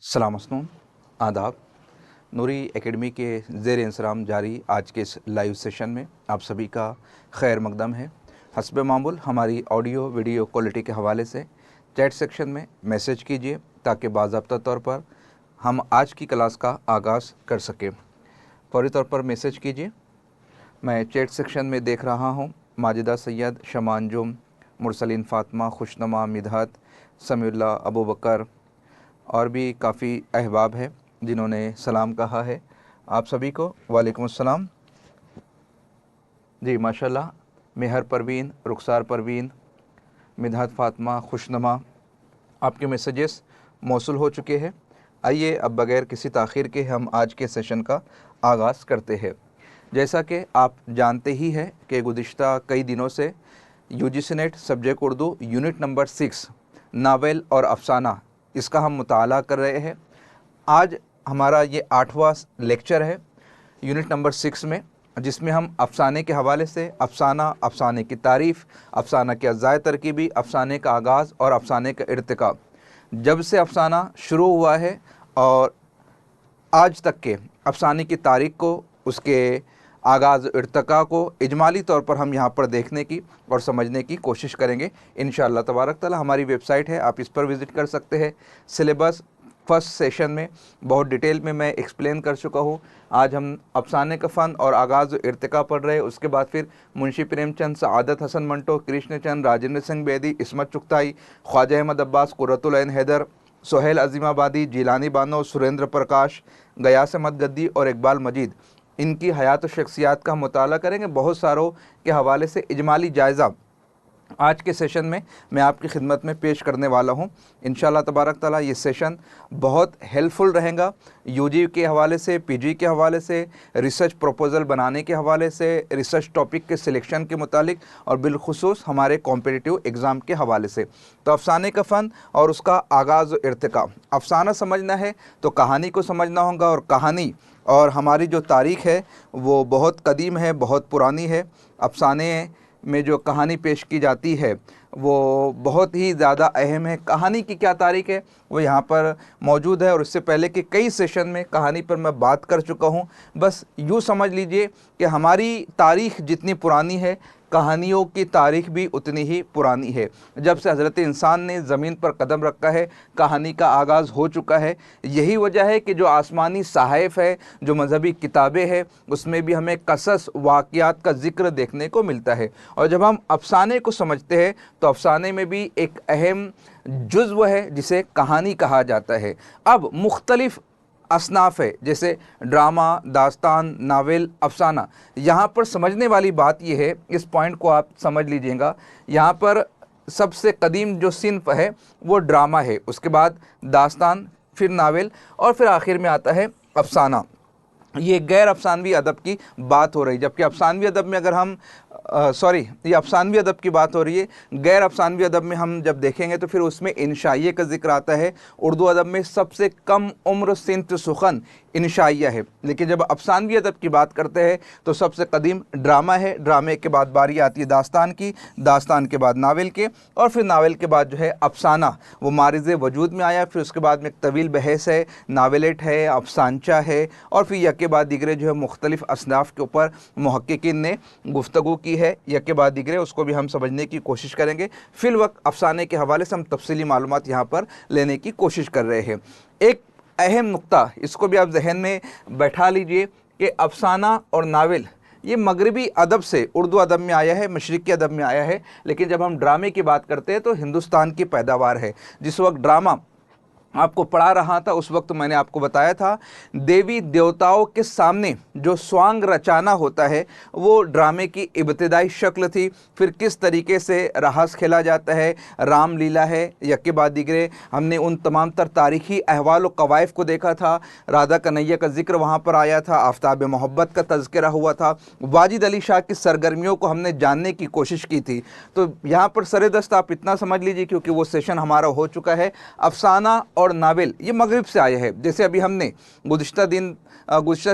सलाम मसनून, आदाब। नूरी एकेडमी के ज़ेर इंसराम जारी आज के इस लाइव सेशन में आप सभी का खैर मकदम है। हस्ब मामूल हमारी ऑडियो वीडियो क्वालिटी के हवाले से चैट सेक्शन में मैसेज कीजिए ताकि बाज़ाब्ता तौर पर हम आज की क्लास का आगाज़ कर सकें। फौरी तौर पर मैसेज कीजिए। मैं चैट सेक्शन में देख रहा हूँ माजिदा सैयद, शमा अंजुम, मुरसलीन फ़ातिमा, खुशनमा, मिदहत, समीउल्लाह, अबू बकर और भी काफ़ी अहबाब हैं जिन्होंने सलाम कहा है। आप सभी को वालेकुम अस्सलाम। जी माशाल्लाह, मेहर परवीन, रुखसार परवीन, मिदहत फ़ातिमा, खुशनमा, आपके मैसेजेस मौसूल हो चुके हैं। आइए अब बग़ैर किसी ताख़ीर के हम आज के सेशन का आगाज़ करते हैं। जैसा कि आप जानते ही हैं कि गुज़िश्ता कई दिनों से UGC net subject Urdu unit number 6 novel और अफ़साना इसका हम मुताला कर रहे हैं। आज हमारा ये 8वां लेक्चर है यूनिट नंबर 6 में, जिसमें हम अफ़साने के हवाले से अफ़साना, अफ़साने की तारीफ़, अफ़साना के अज़ाय तरकीबी, अफ़साने का आगाज़ और अफ़साने का इर्तिका, जब से अफ़साना शुरू हुआ है और आज तक के अफ़साने की तारीख़ को, उसके आगाज़ इर्तिका को इजमाली तौर पर हम यहाँ पर देखने की और समझने की कोशिश करेंगे इंशाअल्लाह तबारक ताला। हमारी वेबसाइट है, आप इस पर विज़िट कर सकते हैं। सिलेबस फर्स्ट सेशन में बहुत डिटेल में मैं एक्सप्लेन कर चुका हूँ। आज हम अफ़साने का फ़न और आगाज़ इर्तिका पढ़ रहे हैं। उसके बाद फिर मुंशी प्रेमचंद, सआदत हसन मंटो, कृष्णचंद, राजेंद्र सिंह बेदी, इस्मत चुगताई, ख्वाजा अहमद अब्बास, कुर्रतुल ऐन हैदर, सोहेल अज़ीमाबादी, जिलानी बानो, सुरेंद्र प्रकाश, गयास अहमद गद्दी और इकबाल मजीद, इनकी हयात और शख्सियात का हम मुताला करेंगे। बहुत सारों के हवाले से इजमाली जायज़ा आज के सेशन में मैं आपकी खिदमत में पेश करने वाला हूं इंशाअल्लाह तबारक ताला। ये सेशन बहुत हेल्पफुल रहेगा यूजी के हवाले से, पीजी के हवाले से, रिसर्च प्रपोज़ल बनाने के हवाले से, रिसर्च टॉपिक के सिलेक्शन के मुतालिक और बिलखुसूस हमारे कॉम्पिटिटिव एग्ज़ाम के हवाले से। तो अफ़साने का फ़न और उसका आगाज़ और इर्तिका। अफ़साना समझना है तो कहानी को समझना होगा, और कहानी और हमारी जो तारीख़ है वो बहुत कदीम है, बहुत पुरानी है। अफ़साने में जो कहानी पेश की जाती है वो बहुत ही ज़्यादा अहम है। कहानी की क्या तारीख़ है वो यहाँ पर मौजूद है, और इससे पहले के कई सेशन में कहानी पर मैं बात कर चुका हूँ। बस यूँ समझ लीजिए कि हमारी तारीख़ जितनी पुरानी है, कहानियों की तारीख़ भी उतनी ही पुरानी है। जब से हज़रत इंसान ने ज़मीन पर कदम रखा है, कहानी का आगाज़ हो चुका है। यही वजह है कि जो आसमानी सहाइफ़ है, जो मजहबी किताबें हैं, उसमें भी हमें कसस वाक़ियात का ज़िक्र देखने को मिलता है। और जब हम अफ़साने को समझते हैं तो अफ़साने में भी एक अहम जुज़्व है जिसे कहानी कहा जाता है। अब मुख्तलिफ़ असनाफ़ है, जैसे ड्रामा, दास्तान, नावल, अफ़साना। यहाँ पर समझने वाली बात यह है, इस पॉइंट को आप समझ लीजिएगा। यहाँ पर सबसे कदीम जो सिन्फ़ है वो ड्रामा है, उसके बाद दास्तान, फिर नावल और फिर आखिर में आता है अफ़साना। ये गैर अफ़सानवी अदब की बात हो रही, जबकि अफ़सानवी अदब में अगर हम ये अफ़सानवी अदब की बात हो रही है। गैर अफ़सानवी अदब में हम जब देखेंगे तो फिर उसमें इंशाइया का ज़िक्र आता है। उर्दू अदब में सबसे कम उम्र सिन्फ़ सुख़न इंशाइया है। लेकिन जब अफ़सानवी अदब की बात करते हैं तो सबसे कदीम ड्रामा है। ड्रामे के बाद बारी आती है दास्तान की, दास्तान के बाद नावल के, और फिर नावल के बाद जो है अफ़साना, वो मारिज़ वजूद में आया। फिर उसके बाद में एक तवील बहस है, नावलेट है, अफ़सानचा है, और फिर यके बाद दिगरे जो है मुख्तलिफ़ असनाफ़ के ऊपर मुहक्किकीन ने गुफ्तगू की है। यके बाद दिगरे उसको भी हम समझने की कोशिश करेंगे। फिल वक्त अफ़साने के हवाले से हम तफसीली मालूमात यहाँ पर लेने की कोशिश कर रहे हैं। एक अहम नुक्ता, इसको भी आप जहन में बैठा लीजिए कि अफ़साना और नावल ये मगरबी अदब से उर्दू अदब में आया है, मशरिक़ी अदब में आया है। लेकिन जब हम ड्रामे की बात करते हैं तो हिंदुस्तान की पैदावार है। जिस वक्त ड्रामा आपको पढ़ा रहा था उस वक्त मैंने आपको बताया था, देवी देवताओं के सामने जो स्वांग रचाना होता है वो ड्रामे की इब्तिदाई शक्ल थी। फिर किस तरीके से रहास खेला जाता है, रामलीला है, यके बाद दिगरे हमने उन तमाम तर तारीख़ी अहवाल व कवायफ़ को देखा था। राधा कन्हैया का जिक्र वहाँ पर आया था, आफ्ताब मोहब्बत का तज़किरा हुआ था, वाजिद अली शाह की सरगर्मियों को हमने जानने की कोशिश की थी। तो यहाँ पर सरेदस्त आप इतना समझ लीजिए, क्योंकि वो सेशन हमारा हो चुका है, अफ़साना और नावल ये मगरिब से आया है। जैसे अभी हमने गुज़िश्ता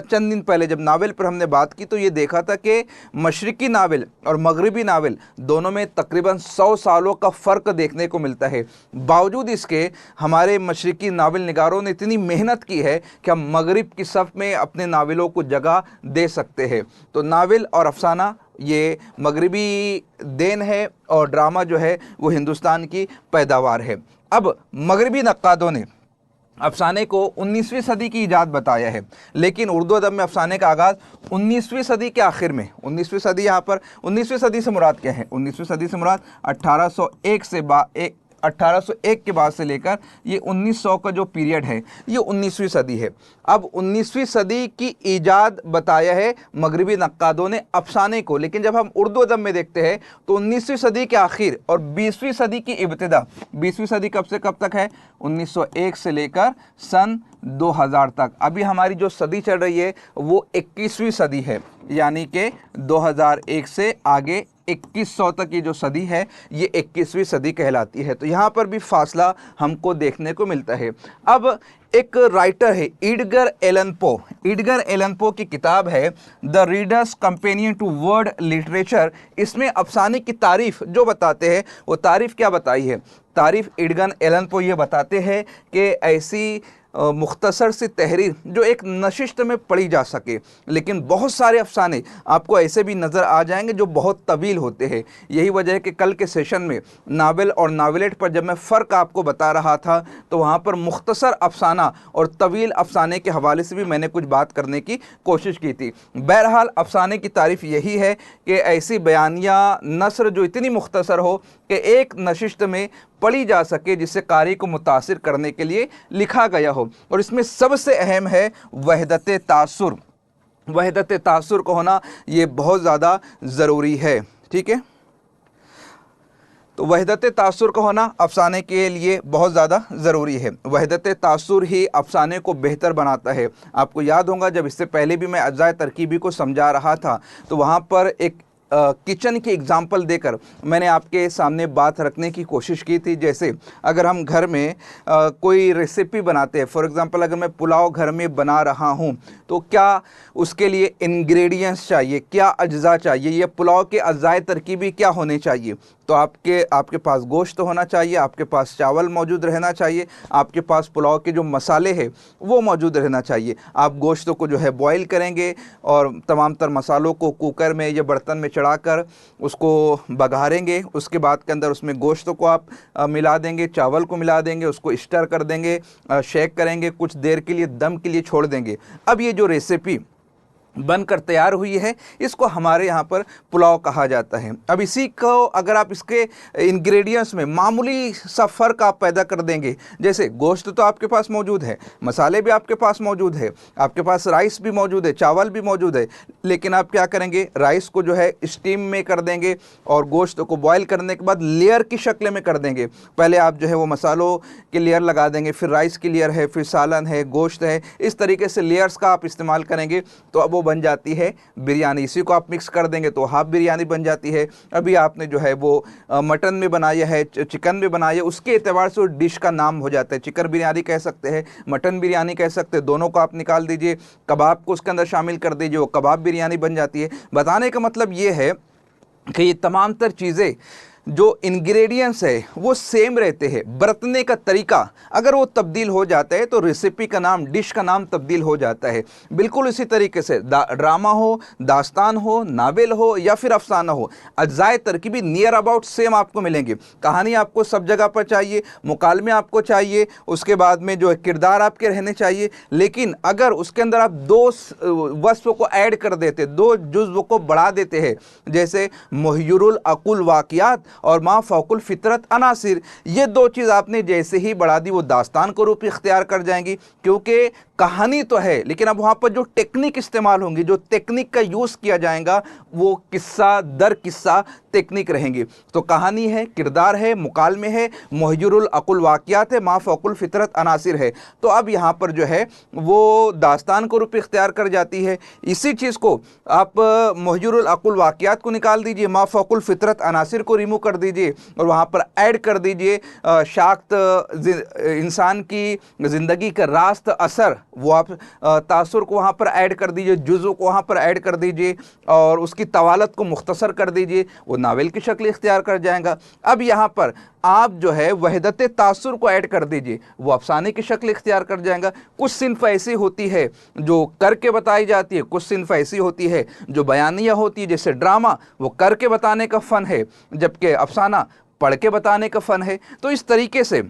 चंद दिन पहले जब नावल पर हमने बात की तो ये देखा था कि मशरिकी नावल और मगरिबी नावल दोनों में तकरीबन 100 सालों का फ़र्क देखने को मिलता है। बावजूद इसके हमारे मशरिकी नावल निगारों ने इतनी मेहनत की है कि हम मगरिब की सफ़ में अपने नावलों को जगह दे सकते हैं। तो नावल और अफसाना ये मगरिबी देन है और ड्रामा जो है वो हिंदुस्तान की पैदावार है। अब मगरिबी नक्कादों ने अफसाने को 19वीं सदी की इजाद बताया है, लेकिन उर्दू अदब में अफसाने का आगाज़ 19वीं सदी के आखिर में। 19वीं सदी यहाँ पर 19वीं सदी से मुराद क्या है? 19वीं सदी से मुराद 1801 के बाद से लेकर ये 1900 का जो पीरियड है ये 19वीं सदी है। अब 19वीं सदी की ईजाद बताया है मगरिबी नक्कादों ने अफसाने को, लेकिन जब हम उर्दू अदब में देखते हैं तो 19वीं सदी के आखिर और 20वीं सदी की इब्तिदा। 20वीं सदी कब से कब तक है? 1901 से लेकर सन 2000 तक। अभी हमारी जो सदी चल रही है वो 21वीं सदी है, यानी कि 2001 से आगे 2100 तक की जो सदी है ये 21वीं सदी कहलाती है। तो यहाँ पर भी फासला हमको देखने को मिलता है। अब एक राइटर है Edgar Allan Poe. Edgar Allan Poe की किताब है the reader's companion to world literature. इसमें अफसाने की तारीफ़ जो बताते हैं वो तारीफ़ क्या बताई है? तारीफ़ एडगर एलन पो ये बताते हैं कि ऐसी मुख्तसर सी तहरीर जो एक नशिस्त में पढ़ी जा सके, लेकिन बहुत सारे अफसाने आपको ऐसे भी नज़र आ जाएंगे जो बहुत तवील होते हैं। यही वजह है कि कल के सेशन में नावल और नावलेट पर जब मैं फ़र्क आपको बता रहा था तो वहाँ पर मुख्तसर अफसाना और तवील अफसाने के हवाले से भी मैंने कुछ बात करने की कोशिश की थी। बहरहाल अफसाने की तारीफ़ यही है कि ऐसी बयानिया नस्र जो इतनी मुख्तसर हो कि एक नशिस्त में पढ़ी जा सके, जिससे कारी को मुतासिर करने के लिए लिखा गया हो। और इसमें सबसे अहम है वहदत तासुर। वहदत तासुर को होना ये बहुत ज़्यादा ज़रूरी है। ठीक है, तो वहदत तासुर का होना अफसाने के लिए बहुत ज़्यादा ज़रूरी है। वहदत तासुर ही अफसाने को बेहतर बनाता है। आपको याद होगा जब इससे पहले भी मैं अज्जाए तरकीबी को समझा रहा था तो वहाँ पर एक किचन की एग्ज़ाम्पल देकर मैंने आपके सामने बात रखने की कोशिश की थी। जैसे अगर हम घर में कोई रेसिपी बनाते हैं, फॉर एग्ज़ाम्पल अगर मैं पुलाव घर में बना रहा हूँ तो क्या उसके लिए इंग्रेडिएंट्स चाहिए, क्या अज्जा चाहिए, ये पुलाव के अज्जाए तरकीबी क्या होने चाहिए? तो आपके पास गोश्त होना चाहिए, आपके पास चावल मौजूद रहना चाहिए, आपके पास पुलाव के जो मसाले हैं वो मौजूद रहना चाहिए। आप गोश्त को जो है बॉईल करेंगे और तमाम तर मसालों को कुकर में या बर्तन में चढ़ाकर उसको बघारेंगे। उसके बाद के अंदर उसमें गोश्त को आप मिला देंगे, चावल को मिला देंगे, उसको स्टर कर देंगे, शेक करेंगे, कुछ देर के लिए दम के लिए छोड़ देंगे। अब ये जो रेसिपी बनकर तैयार हुई है इसको हमारे यहाँ पर पुलाव कहा जाता है। अब इसी को अगर आप इसके इंग्रेडिएंट्स में मामूली सा फ़र्क आप पैदा कर देंगे, जैसे गोश्त तो आपके पास मौजूद है, मसाले भी आपके पास मौजूद है, आपके पास राइस भी मौजूद है, चावल भी मौजूद है, लेकिन आप क्या करेंगे, राइस को जो है स्टीम में कर देंगे और गोश्त को बॉयल करने के बाद लेयर की शक्ल में कर देंगे। पहले आप जो है वो मसालों की लेयर लगा देंगे, फिर राइस की लेयर है, फिर सालन है, गोश्त है, इस तरीके से लेयर्स का आप इस्तेमाल करेंगे तो अब वो बन जाती है बिरयानी। इसी को आप मिक्स कर देंगे तो हाफ बिरयानी बन जाती है। अभी आपने जो है वो मटन में बनाया है, चिकन में बनाया है, उसके एतबार से डिश का नाम हो जाता है। चिकन बिरयानी कह सकते हैं, मटन बिरयानी कह सकते हैं, दोनों को आप निकाल दीजिए, कबाब को उसके अंदर शामिल कर दीजिए, वो कबाब बिरयानी बन जाती है। बताने का मतलब ये है कि ये तमाम तर चीज़ें जो इंग्रेडिएंट्स है वो सेम रहते हैं, बरतने का तरीका अगर वो तब्दील हो जाता है तो रेसिपी का नाम, डिश का नाम तब्दील हो जाता है। बिल्कुल इसी तरीके से ड्रामा हो, दास्तान हो, नावल हो या फिर अफसाना हो, अज्जाए तरकीबी नियर अबाउट सेम आपको मिलेंगे। कहानी आपको सब जगह पर चाहिए, मुकालमे आपको चाहिए, उसके बाद में जो है किरदार आपके रहने चाहिए, लेकिन अगर उसके अंदर आप दो वस्फ को ऐड कर देते, दो जुज़्व को बढ़ा देते हैं, जैसे मुहय्यरुल अकुल वाक़ियात और मा फ़ौकुल फितरत अनासिर, ये दो चीज़ आपने जैसे ही बढ़ा दी वो दास्तान को रूप इख्तियार कर जाएंगी, क्योंकि कहानी तो है, लेकिन अब वहाँ पर जो टेक्निक इस्तेमाल होंगी, जो टेक्निक का यूज़ किया जाएगा, वो किस्सा दर किस्सा टेक्निक रहेंगी। तो कहानी है, किरदार है, मुकालमे है, मुहजरुल अकुल वाक़ियात है, मा फ़ौकुल फ़ितरत अनासिर है। तो अब यहाँ पर जो है वो दास्तान को रूप इख्तियार कर जाती है। इसी चीज़ को आप मुहजरुल अकुल वाक़ियात को निकाल दीजिए, मा फ़ौकुल फ़ितरत अनासिर को रिमूव कर दीजिए और वहाँ पर ऐड कर दीजिए शाख्त इंसान की ज़िंदगी का रास्त असर, वो आप तासुर को वहाँ पर ऐड कर दीजिए, जुज़ों को वहाँ पर ऐड कर दीजिए और उसकी तवालत को मुख्तसर कर दीजिए, वो नावल की शक्ल इख्तियार कर जाएगा। अब यहाँ पर आप जो है वहदत तासुर को ऐड कर दीजिए, वो अफसाने की शक्ल इख्तियार कर जाएगा। कुछ सिन्फ ऐसी होती है जो करके बताई जाती है, कुछ सिन्फ ऐसी होती है जो बयानिया होती है, जैसे ड्रामा वो करके बताने का फ़न है, जबकि अफसाना पढ़ के बताने का फ़न है। तो इस तरीके से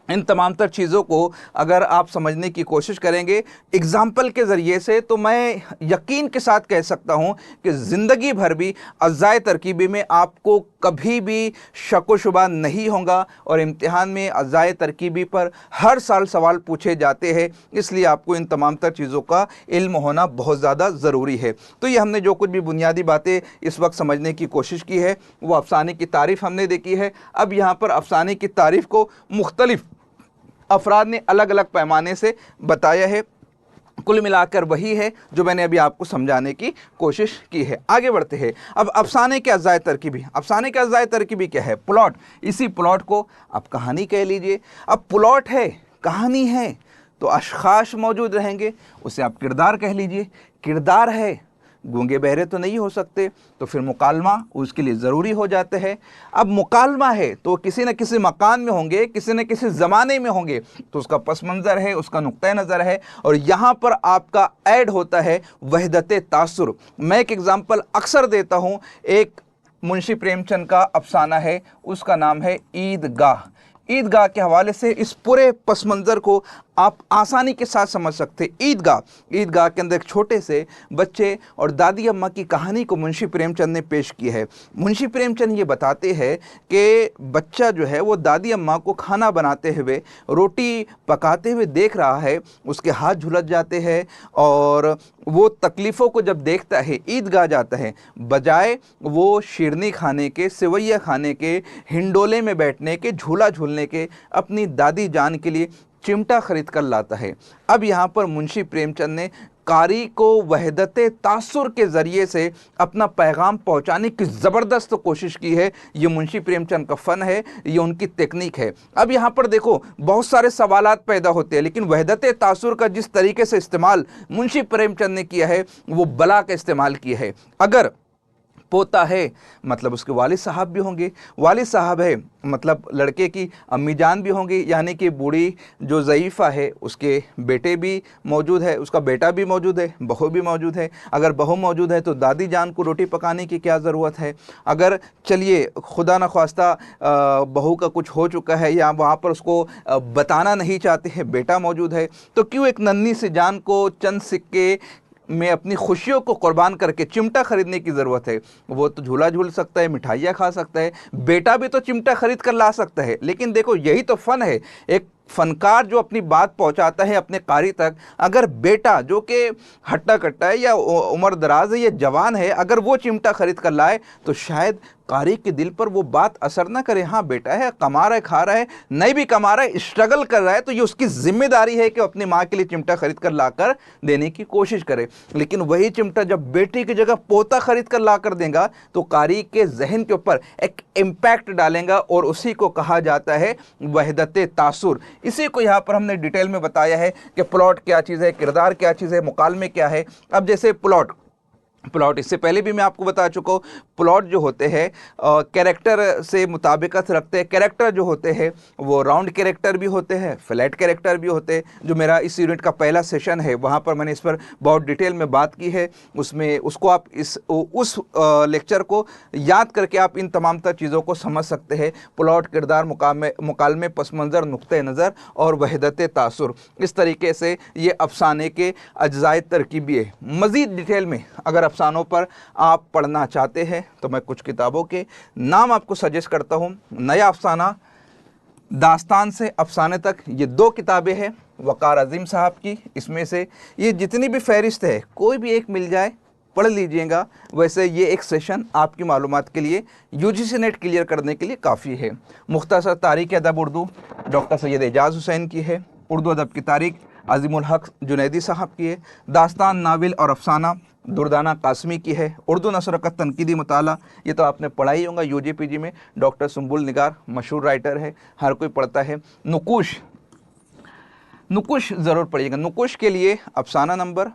इन तमाम तर चीज़ों को अगर आप समझने की कोशिश करेंगे एग्ज़ाम्पल के ज़रिए से, तो मैं यकीन के साथ कह सकता हूँ कि ज़िंदगी भर भी अज़ाए तरकीबी में आपको कभी भी शक व शुबा नहीं होगा। और इम्तिहान में अज़ाए तरकीबी पर हर साल सवाल पूछे जाते हैं, इसलिए आपको इन तमाम तर चीज़ों का इल्म होना बहुत ज़्यादा ज़रूरी है। तो ये हमने जो कुछ भी बुनियादी बातें इस वक्त समझने की कोशिश की है, वो अफ़साने की तारीफ़ हमने देखी है। अब यहाँ पर अफ़साने की तारीफ़ को मुख्तलिफ़ अफराद ने अलग अलग पैमाने से बताया है। कुल मिलाकर वही है जो मैंने अभी आपको समझाने की कोशिश की है। आगे बढ़ते हैं। अब अफसाने के अज़ाए तरकीबी, अफसाने के अज़ाए तरकीबी क्या है? प्लॉट। इसी प्लॉट को आप कहानी कह लीजिए। अब प्लॉट है, कहानी है, तो अशख़ास मौजूद रहेंगे, उसे आप किरदार कह लीजिए। किरदार है, गूंगे बहरे तो नहीं हो सकते, तो फिर मुकालमा उसके लिए ज़रूरी हो जाते हैं। अब मुकालमा है तो किसी न किसी मकान में होंगे, किसी न किसी ज़माने में होंगे, तो उसका पस मंज़र है, उसका नुक्ता नज़र है, और यहाँ पर आपका ऐड होता है वहदत तासुर। मैं एक एग्ज़ाम्पल अक्सर देता हूँ, एक मुंशी प्रेमचंद का अफसाना है, उसका नाम है ईदगाह। ईदगाह के हवाले से इस पूरे पस मंज़र को आप आसानी के साथ समझ सकते। ईदगाह के अंदर एक छोटे से बच्चे और दादी अम्मा की कहानी को मुंशी प्रेमचंद ने पेश की है। मुंशी प्रेमचंद ये बताते हैं कि बच्चा जो है वो दादी अम्मा को खाना बनाते हुए, रोटी पकाते हुए देख रहा है, उसके हाथ झुलस जाते हैं और वो तकलीफ़ों को जब देखता है ईदगाह जाता है। बजाय वो शिरनी खाने के, सेवैया खाने के, हिंडोले में बैठने के, झूला झूलने के, अपनी दादी जान के लिए चिमटा खरीद कर लाता है। अब यहाँ पर मुंशी प्रेमचंद ने कारी को वहदत तासुर के ज़रिए से अपना पैगाम पहुँचाने की ज़बरदस्त कोशिश की है। ये मुंशी प्रेमचंद का फ़न है, ये उनकी टेक्निक है। अब यहाँ पर देखो बहुत सारे सवालात पैदा होते हैं, लेकिन वहदत तासुर का जिस तरीके से इस्तेमाल मुंशी प्रेमचंद ने किया है, वो बला का इस्तेमाल किया है। अगर पोता है मतलब उसके वालिद साहब भी होंगे, वालिद साहब है मतलब लड़के की अम्मी जान भी होंगी, यानी कि बूढ़ी जो ज़ईफ़ा है उसके बेटे भी मौजूद है, उसका बेटा भी मौजूद है, बहू भी मौजूद है। अगर बहू मौजूद है तो दादी जान को रोटी पकाने की क्या ज़रूरत है। अगर चलिए खुदा न ख्वास्ता बहू का कुछ हो चुका है या वहाँ पर उसको बताना नहीं चाहते हैं, बेटा मौजूद है, तो क्यों एक नन्ही सी जान को चंद सिक्के में अपनी खुशियों को कुर्बान करके चिमटा खरीदने की ज़रूरत है। वो तो झूला झूल सकता है, मिठाइयाँ खा सकता है, बेटा भी तो चिमटा खरीद कर ला सकता है। लेकिन देखो यही तो फ़न है, एक फ़नकार जो अपनी बात पहुंचाता है अपने कारी तक, अगर बेटा जो कि हट्टा कट्टा है या उम्र दराज है या जवान है, अगर वो चिमटा खरीद कर लाए तो शायद कारी के दिल पर वो बात असर ना करे। हाँ बेटा है, कमा रहा है, खा रहा है, नहीं भी कमा रहा है, स्ट्रगल कर रहा है, तो ये उसकी जिम्मेदारी है कि अपनी माँ के लिए चिमटा खरीद कर लाकर देने की कोशिश करे। लेकिन वही चिमटा जब बेटी की जगह पोता खरीद कर ला कर देगा तो कारी के जहन के ऊपर एक इम्पैक्ट डालेगा, और उसी को कहा जाता है वहदत तासुर। इसी को यहाँ पर हमने डिटेल में बताया है कि प्लॉट क्या चीज़ है, किरदार क्या चीज़ है, मुकालमे क्या है। अब जैसे प्लॉट, इससे पहले भी मैं आपको बता चुका हूँ, प्लॉट जो होते हैं कैरेक्टर से मुताबिकत रखते हैं। कैरेक्टर जो होते हैं वो राउंड कैरेक्टर भी होते हैं, फ्लैट कैरेक्टर भी होते हैं। जो मेरा इस यूनिट का पहला सेशन है वहाँ पर मैंने इस पर बहुत डिटेल में बात की है, उसमें उसको आप उस लेक्चर को याद करके आप इन तमाम तर चीज़ों को समझ सकते हैं। प्लॉट, किरदार, मुकालमे, पस मंज़र, नुक्ते नज़र और वहदत तासुर, इस तरीके से ये अफसाने के अज्जाए तरकीबी है। मज़ीद डिटेल में अगर अफसानों पर आप पढ़ना चाहते हैं तो मैं कुछ किताबों के नाम आपको सजेस्ट करता हूं। नया अफसाना दास्तान से अफसाने तक, ये 2 किताबें हैं वक़ार अज़ीम साहब की। इसमें से ये जितनी भी फ़हरिस्त है कोई भी एक मिल जाए पढ़ लीजिएगा। वैसे ये एक सेशन आपकी मालूमात के लिए यूजीसी नेट क्लियर करने के लिए काफ़ी है। मुख्तसर तारीख़ अदब उर्दू डॉक्टर सैयद एजाज़ हुसैन की है। उर्दू अदब की तारीख़ अज़ीमुल हक़ जुनैदी साहब की है। दास्तान, नावल और अफसाना दुर्दाना कासमी की है। उर्दू नस्र का तनकीदी मुताला, ये तो आपने पढ़ा ही होगा यूजी पीजी में। डॉक्टर सुंबुल निगार मशहूर राइटर है, हर कोई पढ़ता है। नुकुश ज़रूर पढ़िएगा। नुकुश के लिए अफसाना नंबर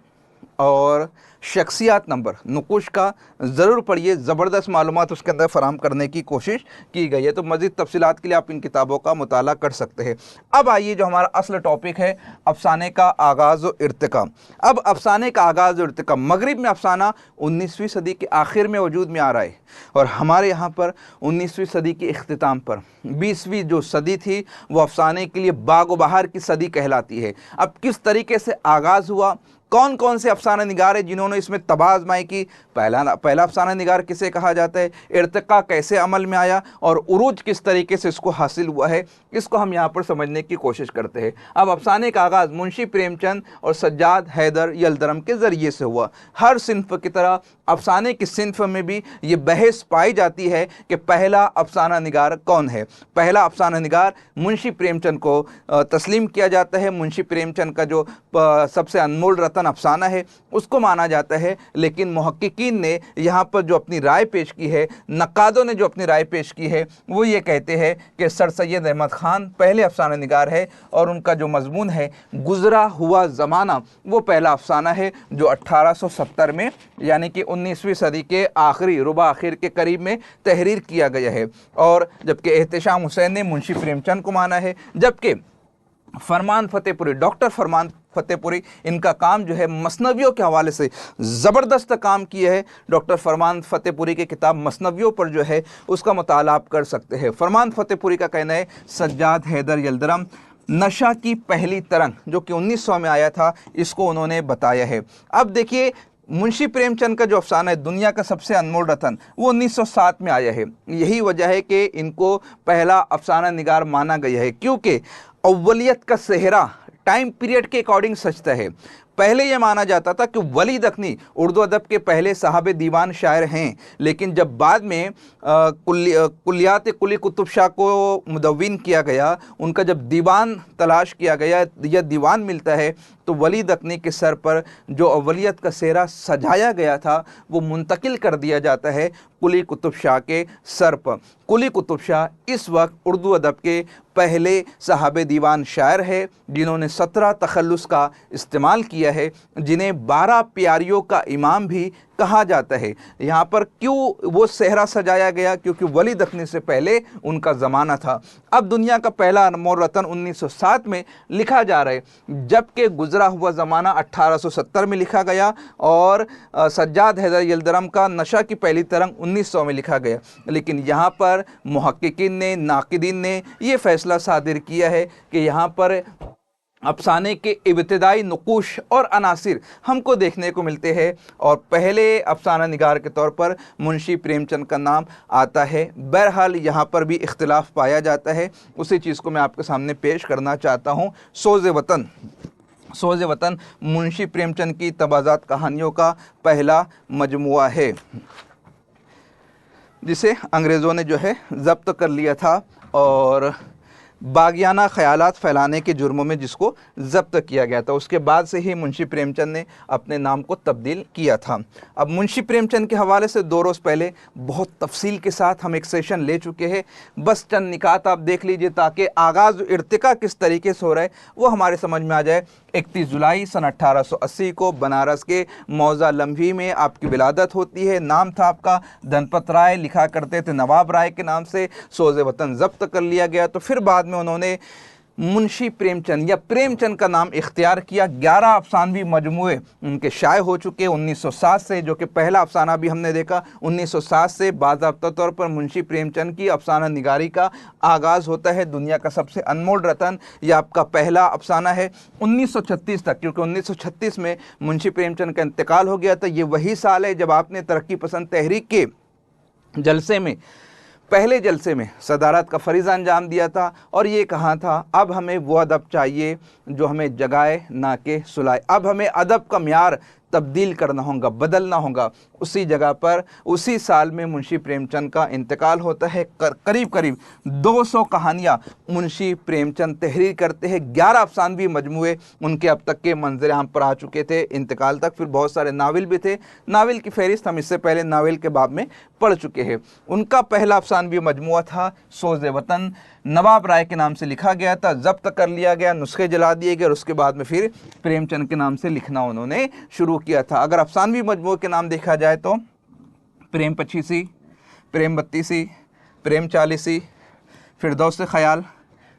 और शख्सियात नंबर नुकुश का ज़रूर पढ़िए। ज़बरदस्त मालूमात उसके अंदर फराहम करने की कोशिश की गई है। तो मज़ीद तफसीलात के लिए आप इन किताबों का मुताला कर सकते हैं। अब आइए जो हमारा असल टॉपिक है, अफसाने का आगाज़ और इर्तिका। अब अफसाने का आगाज़ और इर्तिका, मगरिब में अफसाना 19वीं सदी के आखिर में वजूद में आ रहा है और हमारे यहाँ पर 19वीं सदी के इख्तिताम पर 20वीं जो सदी थी वो अफसाने के लिए बाग व बहार की सदी कहलाती है। अब किस तरीके से आगाज़ हुआ, कौन कौन से अफसाना निगार हैं जिन्होंने इसमें तबाह आज़माई की, पहला अफसाना निगार किसे कहा जाता है, इर्तिका कैसे अमल में आया और उरूज किस तरीके से इसको हासिल हुआ है, इसको हम यहाँ पर समझने की कोशिश करते हैं। अब अफसाने का आगाज़ मुंशी प्रेमचंद और सज्जाद हैदर यलदरम के ज़रिए से हुआ। हर सिन्फ की तरह अफसाने की सिन्फ में भी ये बहस पाई जाती है कि पहला अफसाना निगार कौन है। पहला अफसाना निगार मुंशी प्रेमचंद को तस्लीम किया जाता है। मुंशी प्रेमचंद का जो सबसे अनमोल रतन अफसाना है उसको माना जाता है, लेकिन मुहक्किकीन ने यहाँ पर जो अपनी राय पेश की है, नक्कादों ने जो अपनी राय पेश की है, वो ये कहते हैं कि सर सैयद अहमद ख़ान पहले अफसाना निगार है और उनका जो मजमून है गुज़रा हुआ ज़माना, वो पहला अफसाना है जो 1870 में यानी कि 19वीं सदी के आखिरी रुबा आखिर के करीब में तहरीर किया गया है। और जबकि एहतशाम हुसैन ने मुंशी प्रेमचंद को माना है, जबकि फरमान फतेहपुरी, डॉक्टर फरमान फतेहपुरी, इनका काम जो है मसनवियों के हवाले से ज़बरदस्त काम किया है। डॉक्टर फरमान फतेहपुरी की किताब मसनवियों पर जो है उसका मुताला आप कर सकते हैं। फरमान फतेहपुरी का कहना है सज्जाद हैदर यलदरम नशा की पहली तरंग जो कि 1900 में आया था, इसको उन्होंने बताया है। अब देखिए मुंशी प्रेमचंद का जो अफसाना है दुनिया का सबसे अनमोल रतन, वो 1907 में आया है। यही वजह है कि इनको पहला अफसाना निगार माना गया है, क्योंकि अव्वलियत का सेहरा टाइम पीरियड के अकॉर्डिंग सचता है। पहले ये माना जाता था कि वली दखनी उर्दू अदब के पहले साहब दीवान शायर हैं, लेकिन जब बाद में कुल्लियात कुली कुतुब शाह को मुदव्विन किया गया, उनका जब दीवान तलाश किया गया या दीवान मिलता है, तो वली दखनी के सर पर जो अवलियत का सेहरा सजाया गया था वो मुंतकिल कर दिया जाता है कुली कुतुब शाह के सर पर। कुली कुतुब शाह इस वक्त उर्दू अदब के पहले साहब दीवान शायर है जिन्होंने 17 तखल्लुस का इस्तेमाल किया है, जिन्हें 12 प्यारियों का इमाम भी कहा जाता है। यहाँ पर क्यों वो सेहरा सजाया गया? क्योंकि वली दखनी से पहले उनका ज़माना था। अब दुनिया का पहला अनमोल रतन 1907 में लिखा जा रहा है, जबकि गुजरा हुआ ज़माना 1870 में लिखा गया और सज्जाद हैदर यलदरम का नशा की पहली तरंग 1900 में लिखा गया। लेकिन यहाँ पर मुहक्किकीन ने, नाकिदीन ने ये फ़ैसला सादिर किया है कि यहाँ पर अफसाने के इब्तिदाई नुकूश और अनासिर हमको देखने को मिलते हैं और पहले अफसाना निगार के तौर पर मुंशी प्रेमचंद का नाम आता है। बहरहाल यहाँ पर भी इख्तिलाफ पाया जाता है, उसी चीज़ को मैं आपके सामने पेश करना चाहता हूँ। सोज़े वतन मुंशी प्रेमचंद की तबाज़ात कहानियों का पहला मजमुआ है, जिसे अंग्रेज़ों ने जो है ज़ब्त कर लिया था और बागियाना ख़यालात फैलाने के जुर्मों में जिसको ज़ब्त किया गया था। उसके बाद से ही मुंशी प्रेमचंद ने अपने नाम को तब्दील किया था। अब मुंशी प्रेमचंद के हवाले से 2 रोज़ पहले बहुत तफसील के साथ हम एक सेशन ले चुके हैं। बस चंद निकात आप देख लीजिए ताकि आगाज़ इर्तिका किस तरीके से हो रहा है वो हमारे समझ में आ जाए। 31 जुलाई सन 1880 को बनारस के मौज़ा लम्ही में आपकी विलादत होती है। नाम था आपका धनपत राय, लिखा करते थे नवाब राय के नाम से। सोज़े वतन ज़ब्त कर लिया गया तो फिर बाद में उन्होंने मुंशी प्रेमचंद या प्रेमचंद का नाम इख्तियार किया। 11 अफसानवी मजमुए उनके शाये हो चुके 1907 से, जो कि पहला अफसाना भी हमने देखा 1907 से बाज़ाब्ता तौर पर मुंशी प्रेमचंद की अफसाना निगारी का आगाज़ होता है। दुनिया का सबसे अनमोल रतन यह आपका पहला अफसाना है 1936 तक, क्योंकि 1936 में मुंशी प्रेमचंद का इंतकाल हो गया था। ये वही साल है जब आपने तरक्की पसंद तहरीक के जलसे में पहले जलसे में सदारत का फ़रीज़ा अंजाम दिया था और ये कहा था अब हमें वो अदब चाहिए जो हमें जगाए ना कि सुलाए। अब हमें अदब का म्यार तब्दील करना होगा, बदलना होगा। उसी जगह पर उसी साल में मुंशी प्रेमचंद का इंतकाल होता है। करीब करीब 200 कहानियाँ मुंशी प्रेमचंद तहरीर करते हैं। 11 अफसानवी मजमूए उनके अब तक के मंजर आम पर आ चुके थे इंतकाल तक। फिर बहुत सारे नावल भी थे। नावल की फहरिस्त हम इससे पहले नावल के बाब में पढ़ चुके हैं। उनका पहला अफसानवी मजमुआ था सोज़े वतन, नवाब राय के नाम से लिखा गया था, जब्त कर लिया गया, नुस्खे जला दिए गए और उसके बाद में फिर प्रेमचंद के नाम से लिखना उन्होंने शुरू किया था। अगर अफसानवी मजमुए के नाम देखा जाए तो प्रेम पचीसी, प्रेम बत्तीसी, प्रेम चालीसी, फिरदौस ख़याल,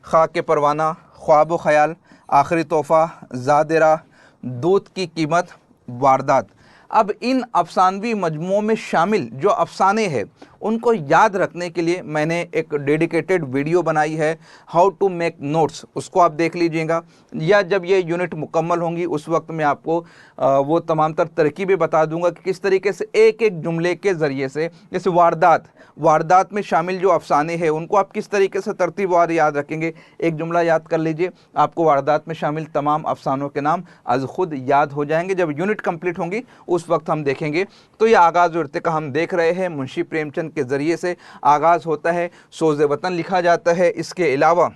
खाक परवाना, ख्वाब व ख़याल, आखिरी तोहफ़ा, ज़ादिरा, दूध की कीमत, वारदात। अब इन अफसानवी मजमुओं में शामिल जो अफसाने हैं उनको याद रखने के लिए मैंने एक डेडिकेटेड वीडियो बनाई है, हाउ टू मेक नोट्स। उसको आप देख लीजिएगा, या जब ये यूनिट मुकम्मल होंगी उस वक्त मैं आपको वो तमाम तर तरकीबें बता दूंगा कि किस तरीके से एक एक जुमले के ज़रिए से, जैसे वारदात में शामिल जो अफसाने हैं उनको आप किस तरीके से तरतीबवार याद रखेंगे। एक जुमला याद कर लीजिए, आपको वारदात में शामिल तमाम अफसानों के नाम आज खुद याद हो जाएंगे। जब यूनिट कंप्लीट होंगी उस वक्त हम देखेंगे। तो यह आगाज़ इर्तिका हम देख रहे हैं मुंशी प्रेमचंद के ज़रिए से आगाज़ होता है। सोज़े वतन लिखा जाता है। इसके अलावा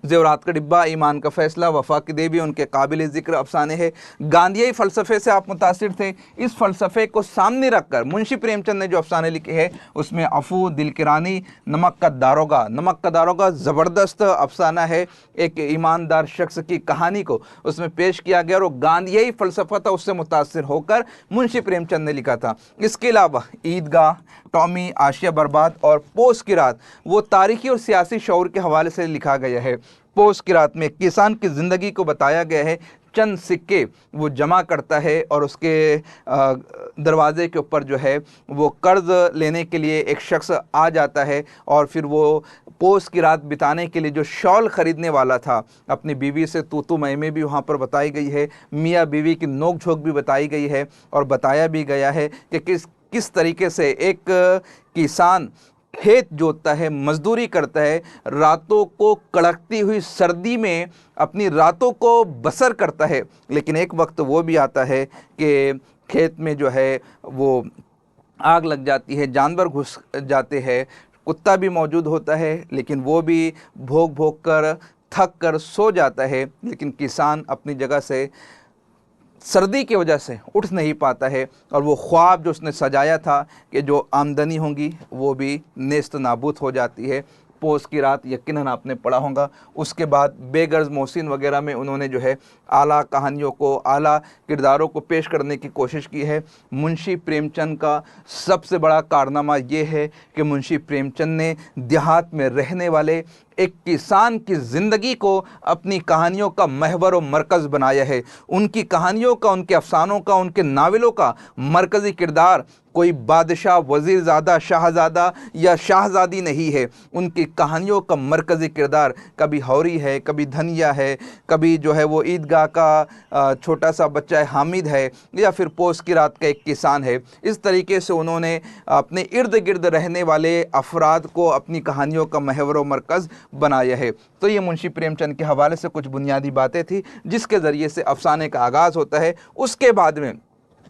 ज़ेवरात का डिब्बा, ईमान का फ़ैसला, वफ़ा की देवी उनके काबिल ज़िक्र अफसाने हैं। गांधीई फ़लसफ़े से आप मुतासिर थे। इस फ़लसफ़े को सामने रखकर मुंशी प्रेमचंद ने जो अफसाने लिखे हैं उसमें अफू, दिल की रानी, नमक का दारोगा ज़बरदस्त अफसाना है। एक ईमानदार शख्स की कहानी को उसमें पेश किया गया और गांधीई फ़लसफ़ा था उससे मुतासिर होकर मुंशी प्रेमचंद ने लिखा था। इसके अलावा ईदगाह, टॉमी, आशिया बर्बाद और पोस की रात वो तारीख़ी और सियासी शऊर के हवाले से लिखा गया है। पोस की रात में किसान की ज़िंदगी को बताया गया है। चंद सिक्के वो जमा करता है और उसके दरवाज़े के ऊपर जो है वो कर्ज़ लेने के लिए एक शख्स आ जाता है और फिर वो पोस की रात बिताने के लिए जो शॉल ख़रीदने वाला था अपनी बीवी से तू मैं भी वहाँ पर बताई गई है। मियाँ बीवी की नोक झोंक भी बताई गई है और बताया भी गया है कि किस तरीके से एक किसान खेत जोतता है, मजदूरी करता है, रातों को कड़कती हुई सर्दी में अपनी रातों को बसर करता है, लेकिन एक वक्त वो भी आता है कि खेत में जो है वो आग लग जाती है, जानवर घुस जाते हैं, कुत्ता भी मौजूद होता है, लेकिन वो भी भोग कर थक कर सो जाता है, लेकिन किसान अपनी जगह से सर्दी की वजह से उठ नहीं पाता है और वो ख्वाब जो उसने सजाया था कि जो आमदनी होगी वो भी नेस्त नाबूद हो जाती है। पोस की रात यकीनन आपने पढ़ा होगा। उसके बाद बेगर्ज मोहसिन वगैरह में उन्होंने जो है आला कहानियों को, आला किरदारों को पेश करने की कोशिश की है। मुंशी प्रेमचंद का सबसे बड़ा कारनामा ये है कि मुंशी प्रेमचंद ने देहात में रहने वाले एक किसान की ज़िंदगी को अपनी कहानियों का महवर और मरकज़ बनाया है। उनकी कहानियों का, उनके अफसानों का, उनके नावलों का मरकज़ी किरदार कोई बादशाह, वज़ीरज़ादा, शाहज़ादा या शाहज़ादी नहीं है। उनकी कहानियों का मरकज़ी किरदार कभी हौरी है, कभी धनिया है, कभी जो है वो ईदगाह का छोटा सा बच्चा है हामिद है, या फिर पोस की रात का एक किसान है। इस तरीके से उन्होंने अपने इर्द गिर्द रहने वाले अफराद को अपनी कहानियों का महवर व मरकज़ बनाया है। तो ये मुंशी प्रेमचंद के हवाले से कुछ बुनियादी बातें थी जिसके ज़रिए से अफसाने का आगाज़ होता है। उसके बाद में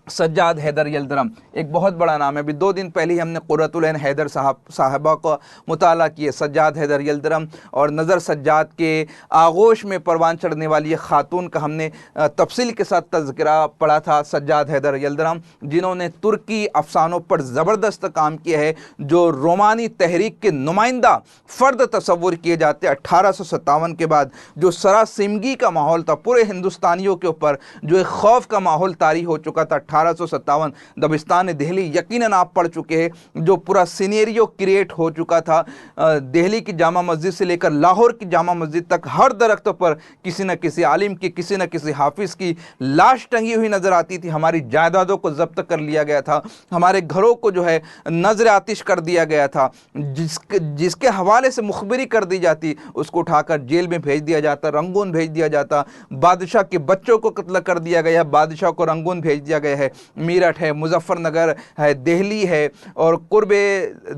सज्जाद हैदर यल्दरम एक बहुत बड़ा नाम है। अभी 2 दिन पहले ही हमने कुर्रतुल ऐन हैदर साहबा का मुताला किए, सज्जाद हैदर यल्दरम, और नज़र सज्जाद के आगोश में परवान चढ़ने वाली खातून का हमने तफसील के साथ तज़किरा पढ़ा था। सज्जाद हैदर यल्दरम जिन्होंने तुर्की अफसानों पर ज़बरदस्त काम किया है, जो रोमानी तहरीक के नुमाइंदा फ़र्द तस्वुर किए जाते। 1857 के बाद जो सरासिमगी का माहौल था पूरे हिंदुस्तानियों के ऊपर, जो एक खौफ का माहौल तारी हो चुका था 1857 दबिस्तान दिल्ली, यकीनन आप पढ़ चुके हैं, जो पूरा सीनेरियो क्रिएट हो चुका था। दिल्ली की जामा मस्जिद से लेकर लाहौर की जामा मस्जिद तक हर दरख्त पर किसी न किसी आलिम की, किसी न किसी हाफिज़ की लाश टंगी हुई नज़र आती थी। हमारी जायदादों को जब्त कर लिया गया था, हमारे घरों को जो है नजर आतिश कर दिया गया था। जिसके हवाले से मुखबिरी कर दी जाती उसको उठाकर जेल में भेज दिया जाता, रंगून भेज दिया जाता। बादशाह के बच्चों को कत्ल कर दिया गया, बादशाह को रंगून भेज दिया गया है। है। मीरठ है, मुजफ्फरनगर है, दिल्ली है और कुर्ब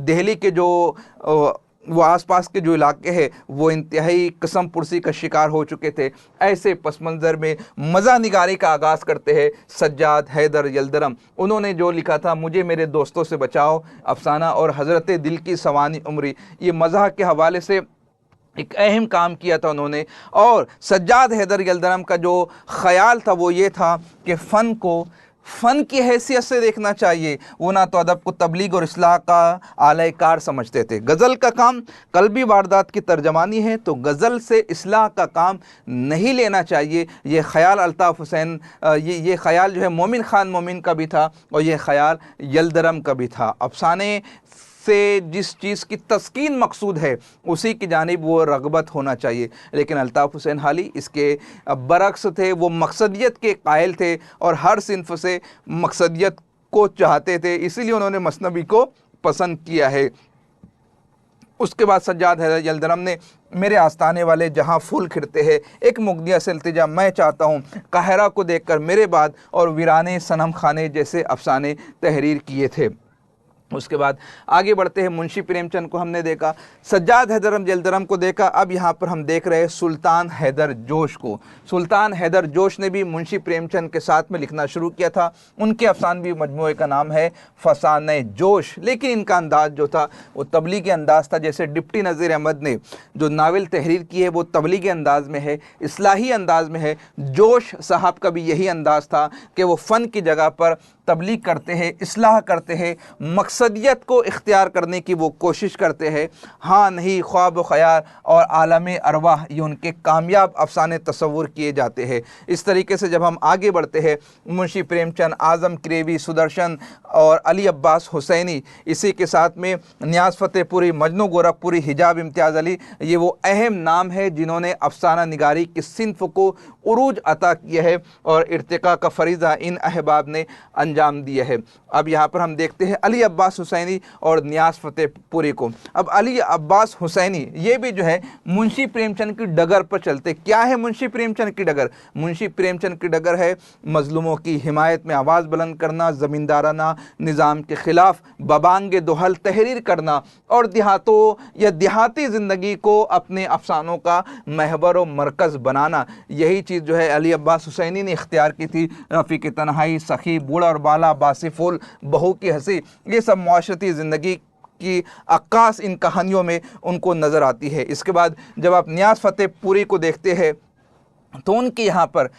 दिल्ली के जो वो आसपास के जो इलाके हैं वो इंतहाई कसम पुरसी का शिकार हो चुके थे। ऐसे पस मंज़र में मज़ा निगारी का आगाज़ करते हैं सज्जाद हैदर यल्दरम। उन्होंने जो लिखा था, मुझे मेरे दोस्तों से बचाओ अफसाना और हज़रत दिल की सवानी उम्री, ये मज़ाह के हवाले से एक अहम काम किया था उन्होंने। और सज्जाद हैदर यल्दरम का जो ख़याल था वो ये था कि फ़न को फ़न की हैसियत से देखना चाहिए। वो ना तो अदब को तबलीग और इस्लाह का आला कार समझते थे। गज़ल का काम कल्बी वारदात की तर्जमानी है तो गज़ल से इस्लाह का काम नहीं लेना चाहिए। ये ख़याल अल्ताफ़ हुसैन ये ख़याल जो है मोमिन ख़ान मोमिन का भी था और ये ख़याल यल्दरम का भी था। अफसाने से जिस चीज़ की तस्कीन मकसूद है उसी की जानिब वो रग़बत होना चाहिए। लेकिन अल्ताफ़ हुसैन हाली इसके बरक्स थे, वो मकसदियत के कायल थे और हर सिन्फ से मकसदियत को चाहते थे, इसीलिए उन्होंने मसनवी को पसंद किया है। उसके बाद सज्जाद हैदर यल्दरम ने मेरे आस्ताने वाले जहाँ फूल खिलते हैं, एक मुगदिया से इल्तिजा मैं चाहता हूँ, काहिरा को देखकर मेरे बाद और वीराने सनम खाने जैसे अफसाने तहरीर किए थे। उसके बाद आगे बढ़ते हैं, मुंशी प्रेमचंद को हमने देखा, सज्जाद हैदर यल्दरम को देखा। अब यहाँ पर हम देख रहे हैं सुल्तान हैदर जोश को। सुल्तान हैदर जोश ने भी मुंशी प्रेमचंद के साथ में लिखना शुरू किया था। उनके अफसानवी मजमूए का नाम है फसाने जोश, लेकिन इनका अंदाज़ जो था वो तबलीगी अंदाज़ था। जैसे डिप्टी नज़ीर अहमद ने जो नावल तहरीर की है वो तबलीगी अंदाज़ में है, इस्लाही अंदाज़ में है। जोश साहब का भी यही अंदाज़ था कि वो फ़न की जगह पर तबलीग करते हैं, इस्लाह करते हैं, मकसदियत को इख्तियार करने की वो कोशिश करते हैं। हाँ नहीं, ख्वाब व ख़याल और आलम अरवाह ये उनके कामयाब अफसाने तस्वुर किए जाते हैं। इस तरीके से जब हम आगे बढ़ते हैं, मुंशी प्रेमचंद, आज़म किरेवी, सुदर्शन और अली अब्बास हुसैनी, इसी के साथ में नियाज़ फ़तेहपुरी, मजनू गोरखपुरी, हिजाब इम्तियाज़ अली, ये वो अहम नाम है जिन्होंने अफसाना निगारी की सिन्फ को उरूज अता किया है और इर्तिका का फरीज़ा इन अहबाब ने अंजाम दिया है। अब यहाँ पर हम देखते हैं अली अब्बास हुसैनी और नियाज़ फ़तेहपुरी को। अब अली अब्बास हुसैनी ये भी जो है मुंशी प्रेमचंद की डगर पर चलते। क्या है मुंशी प्रेमचंद की डगर? मुंशी प्रेमचंद की डगर है मज़लूमों की हिमायत में आवाज़ बुलंद करना, ज़मींदाराना निज़ाम के ख़िलाफ़ बबांग दोहल तहरीर करना और देहातों या देहाती ज़िंदगी को अपने अफसानों का महवर व मरकज़ बनाना। यही चीज़ जो है अली अब्बास हुसैनी ने इख्तियार की थी। रफ़ीक़ तन्हाई, सखी, बूढ़ा और बाला, बासिफुल, बहू की हंसी, ये सब माशरती ज़िंदगी की अक्कास इन कहानियों में उनको नज़र आती है। इसके बाद जब आप नियाज़ फ़तेहपुरी को देखते हैं तो उनके यहाँ पर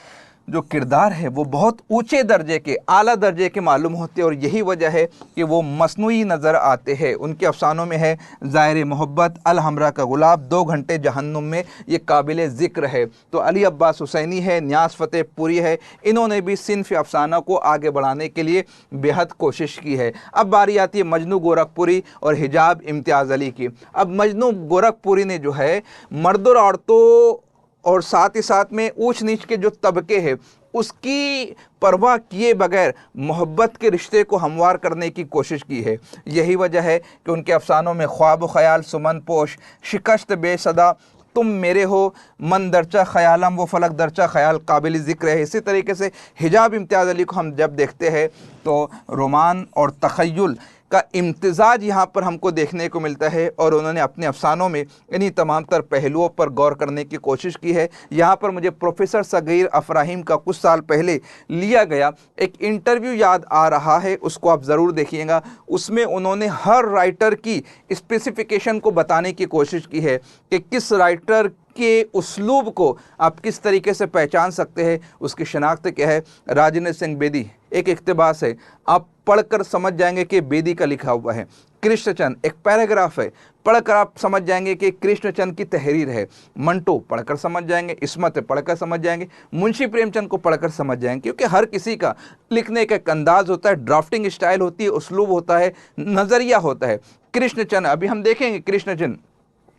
जो किरदार है वो बहुत ऊंचे दर्जे के, आला दर्जे के मालूम होते हैं और यही वजह है कि वो मसनूई नज़र आते हैं। उनके अफसानों में है ज़ाहिर मोहब्बत, अल हमरा का गुलाब, 2 घंटे जहन्नुम में, ये काबिल ज़िक्र है। तो अली अब्बास हुसैनी है, नियाज़ फ़तेहपुरी है, इन्होंने भी सिन्फ़ अफसाना को आगे बढ़ाने के लिए बेहद कोशिश की है। अब बारी आती है मजनू गोरखपुरी और हिजाब इम्तियाज़ अली की। अब मजनू गोरखपुरी ने जो है मर्द और औरतों और साथ ही साथ में ऊंच नीच के जो तबके हैं उसकी परवाह किए बगैर मोहब्बत के रिश्ते को हमवार करने की कोशिश की है। यही वजह है कि उनके अफसानों में ख्वाब ख्याल, सुमन पोश, शिकस्त बेसदा, तुम मेरे हो, मन दरचा ख़यालम व फलक दरचा ख़याल काबिल ज़िक्र है। इसी तरीके से हिजाब इम्तियाज़ अली को हम जब देखते हैं तो रोमान और तख़य्युल का इम्तिज़ाज यहाँ पर हमको देखने को मिलता है और उन्होंने अपने अफसानों में इन्हीं तमाम तर पहलुओं पर गौर करने की कोशिश की है। यहाँ पर मुझे प्रोफेसर सगीर अफराहीम का कुछ साल पहले लिया गया एक इंटरव्यू याद आ रहा है, उसको आप ज़रूर देखिएगा। उसमें उन्होंने हर राइटर की स्पेसिफ़िकेशन को बताने की कोशिश की है कि किस राइटर के उसलूब को आप किस तरीके से पहचान सकते हैं, उसकी शनाख्त क्या है। राजेंद्र सिंह बेदी एक इक़्तिबास है, आप पढ़कर समझ जाएंगे कि बेदी का लिखा हुआ है। कृष्णचंद एक पैराग्राफ है, पढ़कर आप समझ जाएंगे कि कृष्णचंद की तहरीर है। मंटो पढ़कर समझ जाएंगे, इस्मत पढ़कर समझ जाएंगे, मुंशी प्रेमचंद को पढ़कर समझ जाएंगे, क्योंकि हर किसी का लिखने का एक अंदाज़ होता है, ड्राफ्टिंग स्टाइल होती है, उसलूब होता है, नज़रिया होता है। कृष्णचंद अभी हम देखेंगे,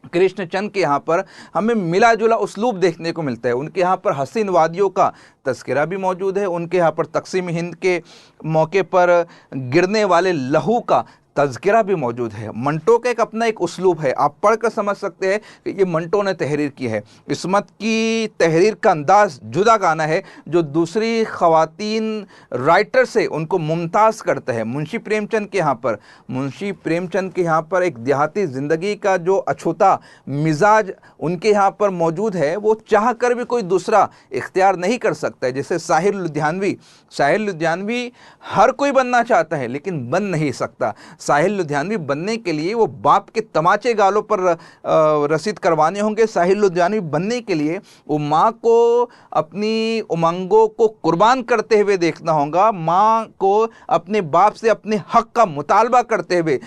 कृष्णचंद के यहाँ पर हमें मिला जुला उसलूब देखने को मिलता है। उनके यहाँ पर हसीन वादियों का तस्करा भी मौजूद है, उनके यहाँ पर तक़सीम हिंद के मौके पर गिरने वाले लहू का तज़किरा भी मौजूद है। मंटो का एक अपना एक उसलूब है, आप पढ़ कर समझ सकते हैं कि ये मंटो ने तहरीर की है। इस्मत की तहरीर का अंदाज़ जुदा गाना है जो दूसरी ख़वातीन राइटर से उनको मुमताज़ करता है। मुंशी प्रेमचंद के यहाँ पर एक देहाती ज़िंदगी का जो अछूता मिजाज उनके यहाँ पर मौजूद है, वो चाह कर भी कोई दूसरा इख्तियार नहीं कर सकता है। जैसे साहिर लुधियानवी हर कोई बनना चाहता है लेकिन बन नहीं सकता। साहिर लुधियानवी बनने के लिए वो बाप के तमाचे गालों पर रसीद करवाने होंगे। साहिर लुधियानवी बनने के लिए वो माँ को अपनी उमंगों को कुर्बान करते हुए देखना होगा, माँ को अपने बाप से अपने हक का मुतालबा करते हुए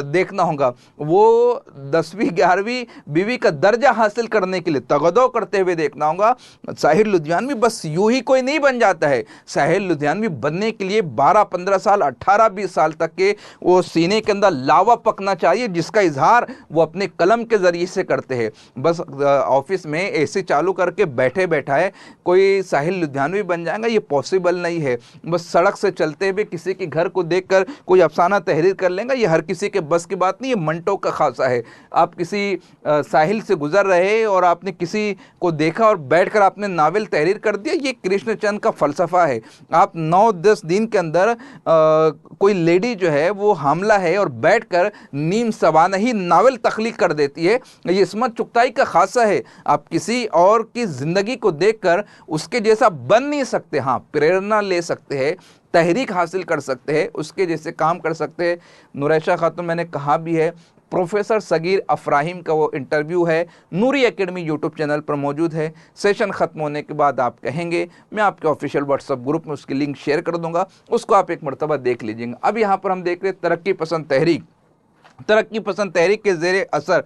देखना होगा, वो 10वीं 11वीं बीवी का दर्जा हासिल करने के लिए तगदो करते हुए देखना होगा। साहिर लुधियानवी बस यूं ही कोई नहीं बन जाता है। साहिर लुधियानवी बनने के लिए 12-15 साल 18-20 साल तक के वो सीने के अंदर लावा पकना चाहिए, जिसका इजहार वो अपने कलम के ज़रिए से करते हैं। बस ऑफिस में एसी चालू करके बैठे बैठाए कोई साहिर लुधियानवी बन जाएगा, ये पॉसिबल नहीं है। बस सड़क से चलते हुए किसी के घर को देखकर कोई अफसाना तहरीर कर लेगा, ये हर किसी के बस की बात नहीं। ये मंटो का खासा है। आप किसी साहिल से गुजर रहे और आपने किसी को देखा और बैठकर आपने नावल तहरीर कर दिया, ये कृष्णचंद का फ़लसफ़ा है। आप 9-10 दिन के अंदर कोई लेडी जो है वो हामला है और बैठकर नीम सवाना ही नावल तख्लीक कर देती है, ये इस्मत चुगताई का खासा है। आप किसी और की ज़िंदगी को देखकर उसके जैसा बन नहीं सकते। हाँ, प्रेरणा ले सकते हैं, तहरीक हासिल कर सकते हैं, उसके जैसे काम कर सकते हैं। नुरैशा खातून, मैंने कहा भी है, प्रोफेसर सगीर अफराहिम का वो इंटरव्यू है, नूरी एकेडमी यूट्यूब चैनल पर मौजूद है। सेशन ख़त्म होने के बाद आप कहेंगे, मैं आपके ऑफिशियल व्हाट्सएप ग्रुप में उसकी लिंक शेयर कर दूंगा, उसको आप एक मरतबा देख लीजिएगा। अब यहाँ पर हम देख रहे हैं तरक्की पसंद तहरीक के ज़ेरे असर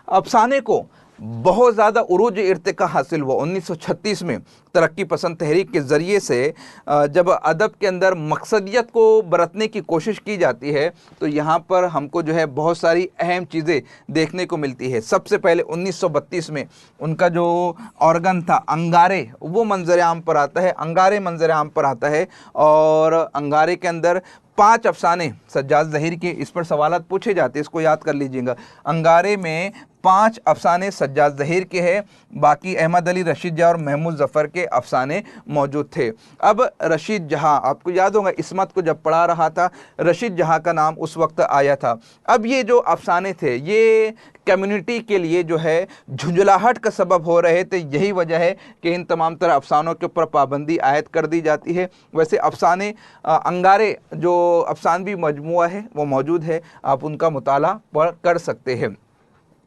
अफसाने को बहुत ज़्यादा उरूज इर्तिका हासिल हुआ 1936 में। तरक्की पसंद तहरीक के ज़रिए से जब अदब के अंदर मकसदियत को बरतने की कोशिश की जाती है तो यहाँ पर हमको जो है बहुत सारी अहम चीज़ें देखने को मिलती है। सबसे पहले 1932 में उनका जो ऑर्गन था अंगारे, वो मंजर आम पर आता है। अंगारे मंजर आम पर आता है और अंगारे के अंदर 5 अफसाने सज्जाद ज़हीर के, इस पर सवालात पूछे जाते हैं, इसको याद कर लीजिएगा। अंगारे में 5 अफसाने सज्जाद ज़हीर के हैं, बाकी अहमद अली, रशीद जहाँ और महमूद ज़फ़र के अफसाने मौजूद थे। अब रशीद जहाँ, आपको याद होगा इस्मत को जब पढ़ा रहा था रशीद जहाँ का नाम उस वक्त आया था। अब ये जो अफसाने थे ये कम्युनिटी के लिए जो है झुंझलाहट का सबब हो रहे थे। यही वजह है कि इन तमाम तरह अफसानों के ऊपर पाबंदी आयद कर दी जाती है। वैसे अफसाने अंगारे जो अफसानवी मजमुआ है वो मौजूद है, आप उनका मुताला पढ़ कर सकते हैं।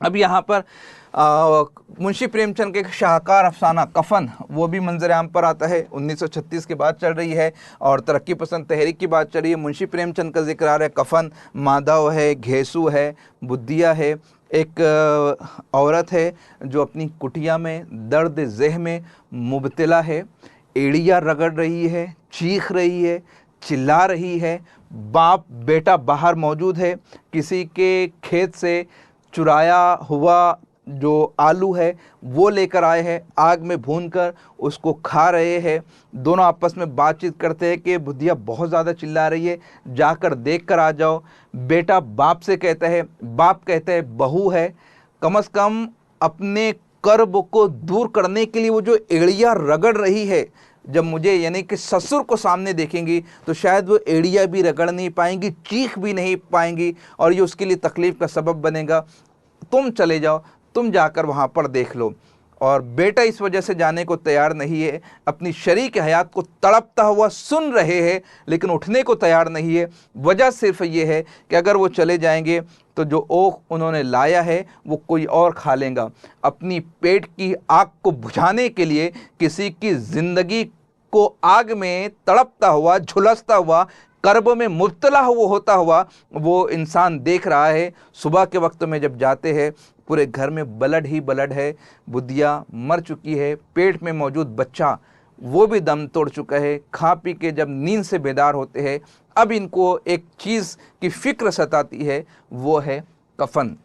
अब यहाँ पर मुंशी प्रेमचंद के शाहकार अफसाना कफन, वो भी मंजर आम पर आता है। 1936 की बात चल रही है और तरक्की पसंद तहरीक की बात चल रही है। मुंशी प्रेमचंद का जिक्र आ रहा है। कफन माधव है, घेसू है, बुद्धिया है, एक औरत है जो अपनी कुटिया में दर्द ज़ेह में मुब्तला है, एड़िया रगड़ रही है, चीख रही है, चिल्ला रही है। बाप बेटा बाहर मौजूद है, किसी के खेत से चुराया हुआ जो आलू है वो लेकर आए हैं, आग में भूनकर उसको खा रहे हैं। दोनों आपस में बातचीत करते हैं कि बुद्धिया बहुत ज़्यादा चिल्ला रही है, जाकर देख कर आ जाओ। बेटा बाप से कहता है, बाप कहता है बहू है, कम से कम अपने कर्ब को दूर करने के लिए वो जो एड़िया रगड़ रही है, जब मुझे यानी कि ससुर को सामने देखेंगी तो शायद वो एड़िया भी रगड़ नहीं पाएंगी, चीख भी नहीं पाएंगी और ये उसके लिए तकलीफ़ का सबब बनेगा। तुम चले जाओ, तुम जाकर वहाँ पर देख लो। और बेटा इस वजह से जाने को तैयार नहीं है, अपनी शरीक हयात को तड़पता हुआ सुन रहे हैं लेकिन उठने को तैयार नहीं है। वजह सिर्फ ये है कि अगर वो चले जाएंगे तो जो ओख उन्होंने लाया है वो कोई और खा लेगा। अपनी पेट की आग को बुझाने के लिए किसी की ज़िंदगी को आग में तड़पता हुआ, झुलसता हुआ, कर्ब में मुब्तला होता हुआ वो इंसान देख रहा है। सुबह के वक्त में जब जाते हैं पूरे घर में ब्लड ही ब्लड है, बुद्धिया मर चुकी है, पेट में मौजूद बच्चा वो भी दम तोड़ चुका है। खा पी के जब नींद से बेदार होते हैं, अब इनको एक चीज़ की फ़िक्र सताती है, वो है कफन।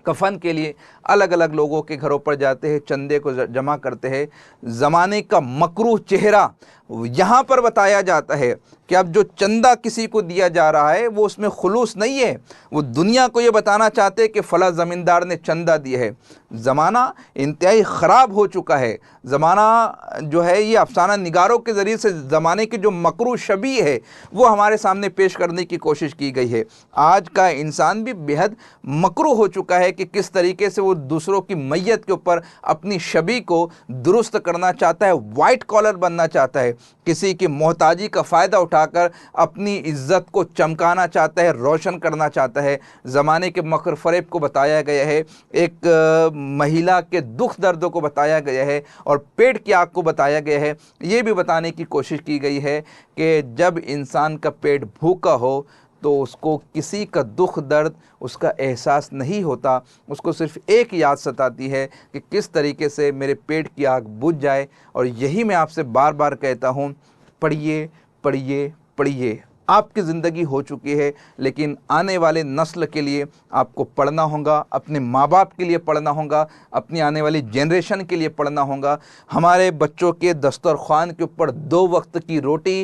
कफन के लिए अलग अलग लोगों के घरों पर जाते हैं, चंदे को जमा करते हैं। ज़माने का मकरूह चेहरा यहाँ पर बताया जाता है कि अब जो चंदा किसी को दिया जा रहा है वो उसमें खुलूस नहीं है, वो दुनिया को ये बताना चाहते हैं कि फ़ला ज़मींदार ने चंदा दिया है। ज़माना इंतहाई ख़राब हो चुका है। ज़माना जो है ये अफसाना निगारों के ज़रिए से ज़माने की जो मकरूह शबीह है वो हमारे सामने पेश करने की कोशिश की गई है। आज का इंसान भी बेहद मकरूह हो चुका है कि किस तरीके से वो दूसरों की मैयत के ऊपर अपनी शबीह को दुरुस्त करना चाहता है, वाइट कॉलर बनना चाहता है, किसी की मोहताजी का फ़ायदा उठाकर अपनी इज़्ज़त को चमकाना चाहता है, रोशन करना चाहता है। ज़माने के मकर फ़रेब को बताया गया है, एक महिला के दुख दर्दों को बताया गया है और पेट की आग को बताया गया है। ये भी बताने की कोशिश की गई है कि जब इंसान का पेट भूखा हो तो उसको किसी का दुख दर्द उसका एहसास नहीं होता, उसको सिर्फ़ एक याद सताती है कि किस तरीके से मेरे पेट की आग बुझ जाए। और यही मैं आपसे बार बार कहता हूँ, पढ़िए पढ़िए पढ़िए। आपकी ज़िंदगी हो चुकी है, लेकिन आने वाले नस्ल के लिए आपको पढ़ना होगा, अपने माँ बाप के लिए पढ़ना होगा, अपनी आने वाली जनरेशन के लिए पढ़ना होगा। हमारे बच्चों के दस्तरख़्वान के ऊपर 2 वक्त की रोटी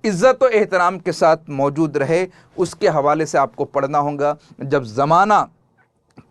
इज़्ज़त और एहतराम के साथ मौजूद रहे, उसके हवाले से आपको पढ़ना होगा। जब ज़माना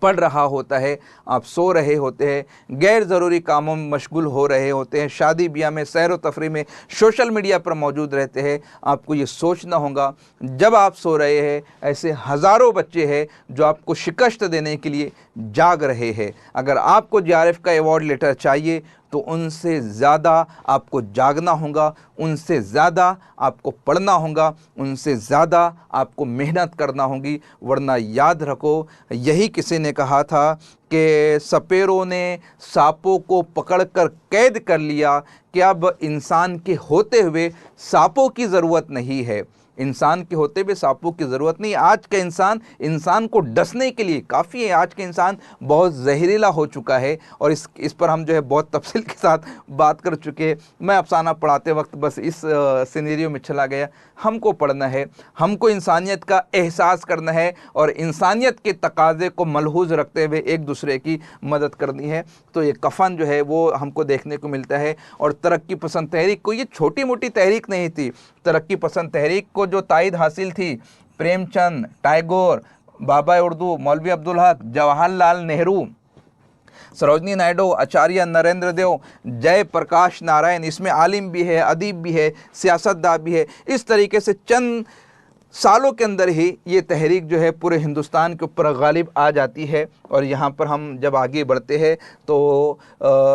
पढ़ रहा होता है, आप सो रहे होते हैं, गैर ज़रूरी कामों में मशगूल हो रहे होते हैं, शादी ब्याह में, सैर व तफरीह में, सोशल मीडिया पर मौजूद रहते हैं, आपको ये सोचना होगा जब आप सो रहे हैं ऐसे हज़ारों बच्चे हैं जो आपको शिकस्त देने के लिए जाग रहे हैं। अगर आपको JRF का अवार्ड लेटर चाहिए तो उनसे ज़्यादा आपको जागना होगा, उनसे ज़्यादा आपको पढ़ना होगा, उनसे ज़्यादा आपको मेहनत करना होगी। वरना याद रखो, यही किसी ने कहा था कि सपेरों ने सांपों को पकड़कर कैद कर लिया कि अब इंसान के होते हुए सांपों की ज़रूरत नहीं है। इंसान के होते हुए सांपों की ज़रूरत नहीं। आज का इंसान को डसने के लिए काफ़ी है। आज का इंसान बहुत जहरीला हो चुका है और इस पर हम जो है बहुत तफसील के साथ बात कर चुके हैं। मैं अफसाना पढ़ाते वक्त बस इस सिनेरियो में चला गया। हमको पढ़ना है, हमको इंसानियत का एहसास करना है और इंसानियत के तकाज़े को मलहूज़ रखते हुए एक दूसरे की मदद करनी है। तो ये कफ़न जो है वो हमको देखने को मिलता है। और तरक्की पसंद तहरीक को, ये छोटी मोटी तहरीक नहीं थी। तरक्की पसंद तहरीक को जो तायद हासिल थी, प्रेमचंद, टैगोर, बाबा उर्दू, मौलवी अब्दुल हक, जवाहरलाल नेहरू, सरोजनी नायडू, आचार्य नरेंद्र देव, जय प्रकाश नारायण, इसमें आलिम भी है, अदीब भी है, सियासतदान भी है। इस तरीके से चंद सालों के अंदर ही ये तहरीक जो है पूरे हिंदुस्तान के ऊपर गालिब आ जाती है। और यहाँ पर हम जब आगे बढ़ते हैं तो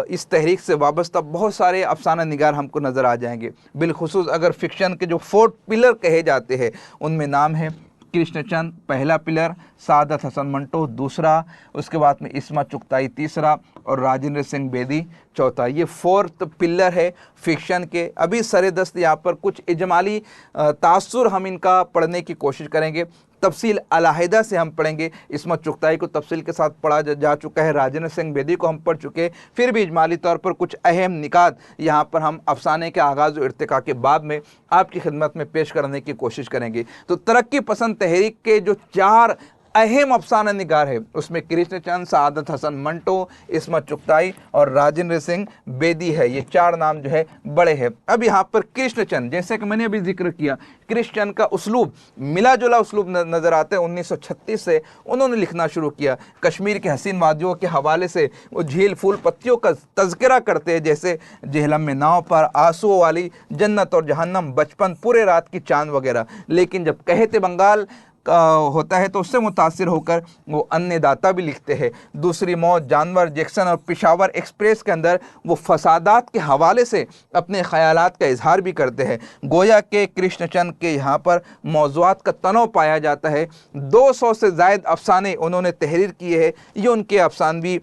इस तहरीक से वाबस्ता बहुत सारे अफसाना निगार हमको नज़र आ जाएंगे। बिलखुसूस अगर फ़िक्शन के जो 4 पिलर कहे जाते हैं उनमें नाम है कृष्णचंद पहला पिलर, सादत हसन मंटो दूसरा, उसके बाद में इस्मा चुगताई तीसरा और राजेंद्र सिंह बेदी चौथा। ये 4th पिलर है फ़िक्शन के। अभी सरेदस्त यहाँ पर कुछ इजमाली तासुर हम इनका पढ़ने की कोशिश करेंगे। तफसील अलहदा से हम पढ़ेंगे। इस्मा चुगताई को तफसील के साथ पढ़ा जा चुका है, राजेंद्र सिंह बेदी को हम पढ़ चुके हैं। फिर भी इजमाली तौर पर कुछ अहम निकात यहाँ पर हम अफसाने के आगाज़ और इर्तिका के बाब में आपकी खिदमत में पेश करने की कोशिश करेंगे। तो तरक्की पसंद तहरीक के जो 4 अहम अफसाना निगार है उसमें कृष्णचंद, सादत हसन मंटो, इस्मा चुगताई और राजेंद्र सिंह बेदी है। ये 4 नाम जो है बड़े हैं। अब यहाँ पर कृष्णचंद, जैसे कि मैंने अभी जिक्र किया, कृष्णचंद का उसलूब मिला जुला उसलूब नज़र आता है। 1936 से उन्होंने लिखना शुरू किया। कश्मीर के हसीन वादियों के हवाले से वो झील फूल पत्तियों का तज़किरा करते हैं, जैसे जेहलम में नाव पर, आंसुओं वाली, जन्नत और जहन्नम, बचपन, पूरे रात की चांद वगैरह। लेकिन जब कहते बंगाल का होता है तो उससे मुतासिर होकर वो अन्नदाता भी लिखते हैं। दूसरी मौत, जानवर, जैक्सन और पेशावर एक्सप्रेस के अंदर वो फसादात के हवाले से अपने ख़यालात का इजहार भी करते हैं। गोया के कृष्णचंद के यहाँ पर मौज़ूआत का तनव पाया जाता है। 200 से ज़ायद अफसाने उन्होंने तहरीर किए हैं। ये उनके अफसानवी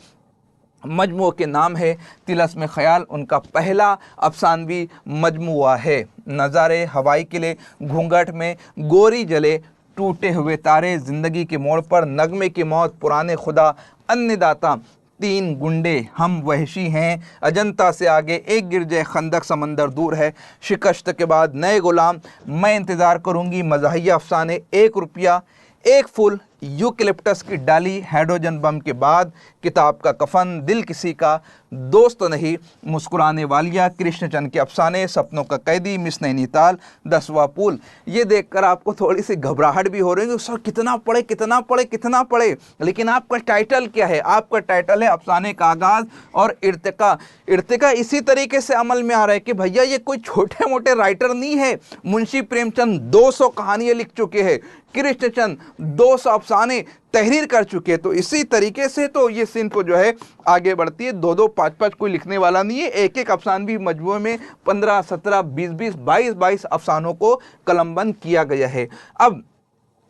मजमू के नाम है। तिलस्म ख़याल उनका पहला अफसानवी मजमुआ है। नज़ारे हवाई किले, घूंघट में गोरी जले, टूटे हुए तारे, ज़िंदगी के मोड़ पर, नगमे की मौत, पुराने खुदा, अन्नदाता, 3 गुंडे, हम वहशी हैं, अजंता से आगे, एक गिरजे खंदक, समंदर दूर है, शिकस्त के बाद नए गुलाम, मैं इंतज़ार करूँगी, मज़ाहिया अफसाने, 1 रुपया, 1 फूल, यूकलिप्टस की डाली, हाइड्रोजन बम के बाद, किताब का कफन, दिल किसी का दोस्त नहीं, मुस्कुराने वालियाँ, कृष्णचंद के अफसाने, सपनों का कैदी, मिस नैनीताल, 10वां पुल। ये देखकर आपको थोड़ी सी घबराहट भी हो रही है, सर कितना पढ़े कितना पढ़े कितना पढ़े, लेकिन आपका टाइटल क्या है? आपका टाइटल है अफसाने का आगाज और इर्तिका। इर्तिका इसी तरीके से अमल में आ रहा है कि भैया ये कोई छोटे मोटे राइटर नहीं है। मुंशी प्रेमचंद 200 कहानियां लिख चुके हैं, कृष्णचंद 200 अफसाने तहरीर कर चुके हैं। तो इसी तरीके से तो ये सिंध जो है आगे बढ़ती है। 2-2, 5-5 कोई लिखने वाला नहीं है, एक एक अफसान भी मजमूए में 15, 17, 20, 22 अफसानों को कलमबंद किया गया है। अब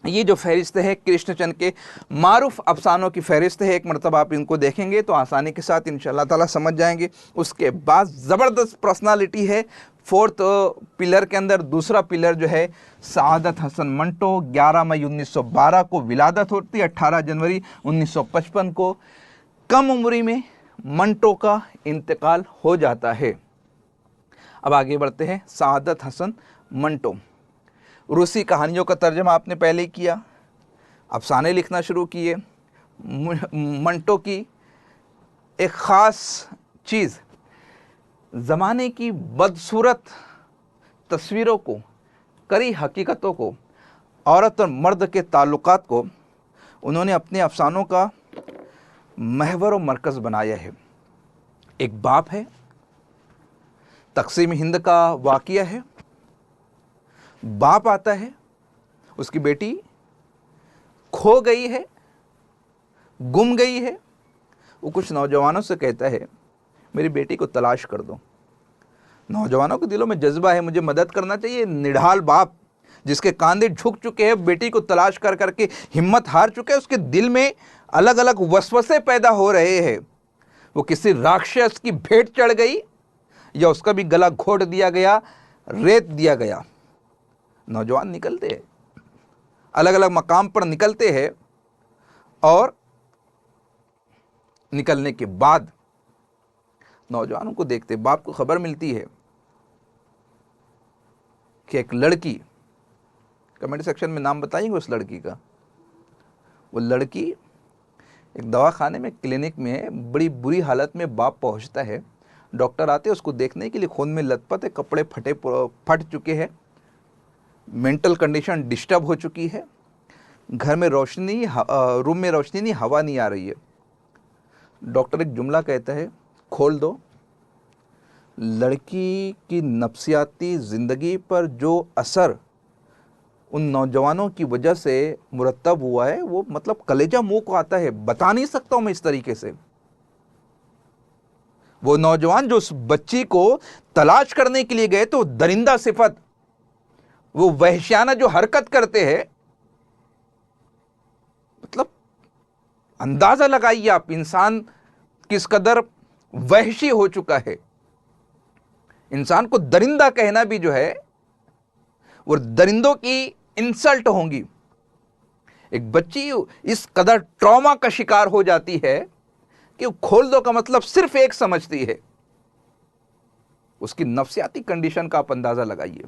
ये जो फहरिस्त है कृष्णचंद के मारूफ अफसानों की फहरिस्त है, एक मरतबा आप इनको देखेंगे तो आसानी के साथ इंशाअल्लाह ताला समझ जाएंगे। उसके बाद ज़बरदस्त पर्सनालिटी है। 4th पिलर के अंदर दूसरा पिलर जो है सआदत हसन मंटो। 11 मई 1912 को विलादत होती है, 18 जनवरी 1955 को कम उम्री में मंटो का इंतकाल हो जाता है। अब आगे बढ़ते हैं। सआदत हसन मंटो रूसी कहानियों का तर्जमा आपने पहले किया, अफसाने लिखना शुरू किए। मंटो की एक ख़ास चीज़ ज़माने की बदसूरत तस्वीरों को, करी हकीकतों को, औरत और मर्द के ताल्लुकात को उन्होंने अपने अफसानों का महवर और मरकज़ बनाया है। एक बाप है, तक़सीम हिंद का वाक़िया है। बाप आता है, उसकी बेटी खो गई है, गुम गई है। वो कुछ नौजवानों से कहता है मेरी बेटी को तलाश कर दो। नौजवानों के दिलों में जज्बा है, मुझे मदद करना चाहिए। निढाल बाप जिसके कांधे झुक चुके हैं, बेटी को तलाश कर करके हिम्मत हार चुके हैं, उसके दिल में अलग अलग वसवसे पैदा हो रहे हैं। वो किसी राक्षस की भेंट चढ़ गई या उसका भी गला घोट दिया गया, रेत दिया गया। नौजवान निकलते हैं, अलग अलग मकाम पर निकलते हैं और निकलने के बाद नौजवानों को देखते, बाप को खबर मिलती है कि एक लड़की, कमेंट सेक्शन में नाम बताएंगे उस लड़की का। वो लड़की एक दवाखाने में, क्लिनिक में बड़ी बुरी हालत में बाप पहुंचता है। डॉक्टर आते हैं उसको देखने के लिए, खून में लथपथ है, कपड़े फट चुके हैं, मेंटल कंडीशन डिस्टर्ब हो चुकी है। घर में रोशनी, रूम में रोशनी नहीं, हवा नहीं आ रही है। डॉक्टर एक जुमला कहता है, खोल दो। लड़की की नफ्सियाती ज़िंदगी पर जो असर उन नौजवानों की वजह से मुरतब हुआ है, वो मतलब कलेजा मुंह को आता है, बता नहीं सकता हूं मैं इस तरीके से। वो नौजवान जो उस बच्ची को तलाश करने के लिए गए, तो दरिंदा सिफत, वो वहशियाना जो हरकत करते हैं, मतलब अंदाजा लगाइए आप इंसान किस कदर वहशी हो चुका है। इंसान को दरिंदा कहना भी जो है वो दरिंदों की इंसल्ट होंगी। एक बच्ची इस कदर ट्रॉमा का शिकार हो जाती है कि खोल दो का मतलब सिर्फ एक समझती है। उसकी नफ्सियाती कंडीशन का आप अंदाजा लगाइए।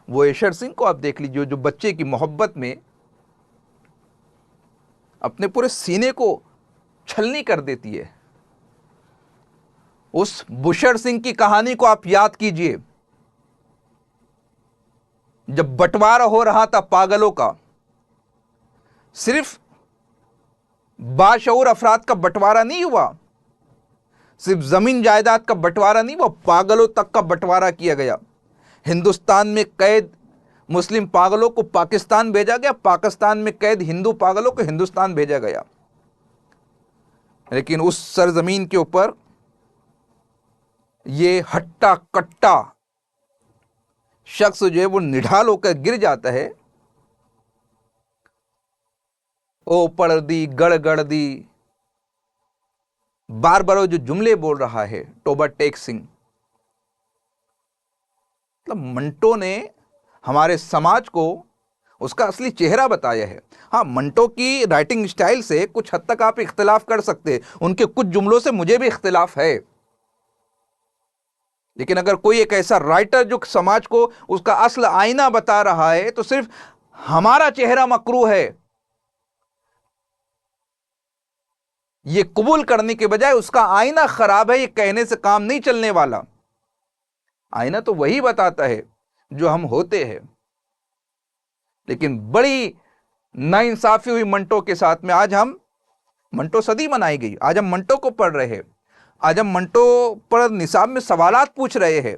वो ऐशर सिंह को आप देख लीजिए, जो बच्चे की मोहब्बत में अपने पूरे सीने को छलनी कर देती है। उस बुशर सिंह की कहानी को आप याद कीजिए, जब बंटवारा हो रहा था पागलों का, सिर्फ बाशऊर अफराद का बंटवारा नहीं हुआ, सिर्फ जमीन जायदाद का बंटवारा नहीं हुआ, पागलों तक का बंटवारा किया गया। हिंदुस्तान में कैद मुस्लिम पागलों को पाकिस्तान भेजा गया, पाकिस्तान में कैद हिंदू पागलों को हिंदुस्तान भेजा गया। लेकिन उस सरजमीन के ऊपर ये हट्टा कट्टा शख्स जो है वो निढाल होकर गिर जाता है। ओ पढ़ दी गड़ दी, बार बार जो जुमले बोल रहा है टोबा टेक सिंह, मतलब मंटो ने हमारे समाज को उसका असली चेहरा बताया है। हाँ, मंटो की राइटिंग स्टाइल से कुछ हद तक आप इख्तिलाफ कर सकते हैं, उनके कुछ जुमलों से मुझे भी इख्तिलाफ है, लेकिन अगर कोई एक ऐसा राइटर जो समाज को उसका असल आईना बता रहा है, तो सिर्फ हमारा चेहरा मकरू है, ये कबूल करने के बजाय उसका आईना खराब है, ये कहने से काम नहीं चलने वाला। आईना तो वही बताता है जो हम होते हैं। लेकिन बड़ी नाइंसाफी हुई मंटो के साथ में। आज हम मंटो सदी मनाई गई, आज हम मंटो को पढ़ रहे हैं, आज हम मंटो पर निसाब में सवालात पूछ रहे हैं।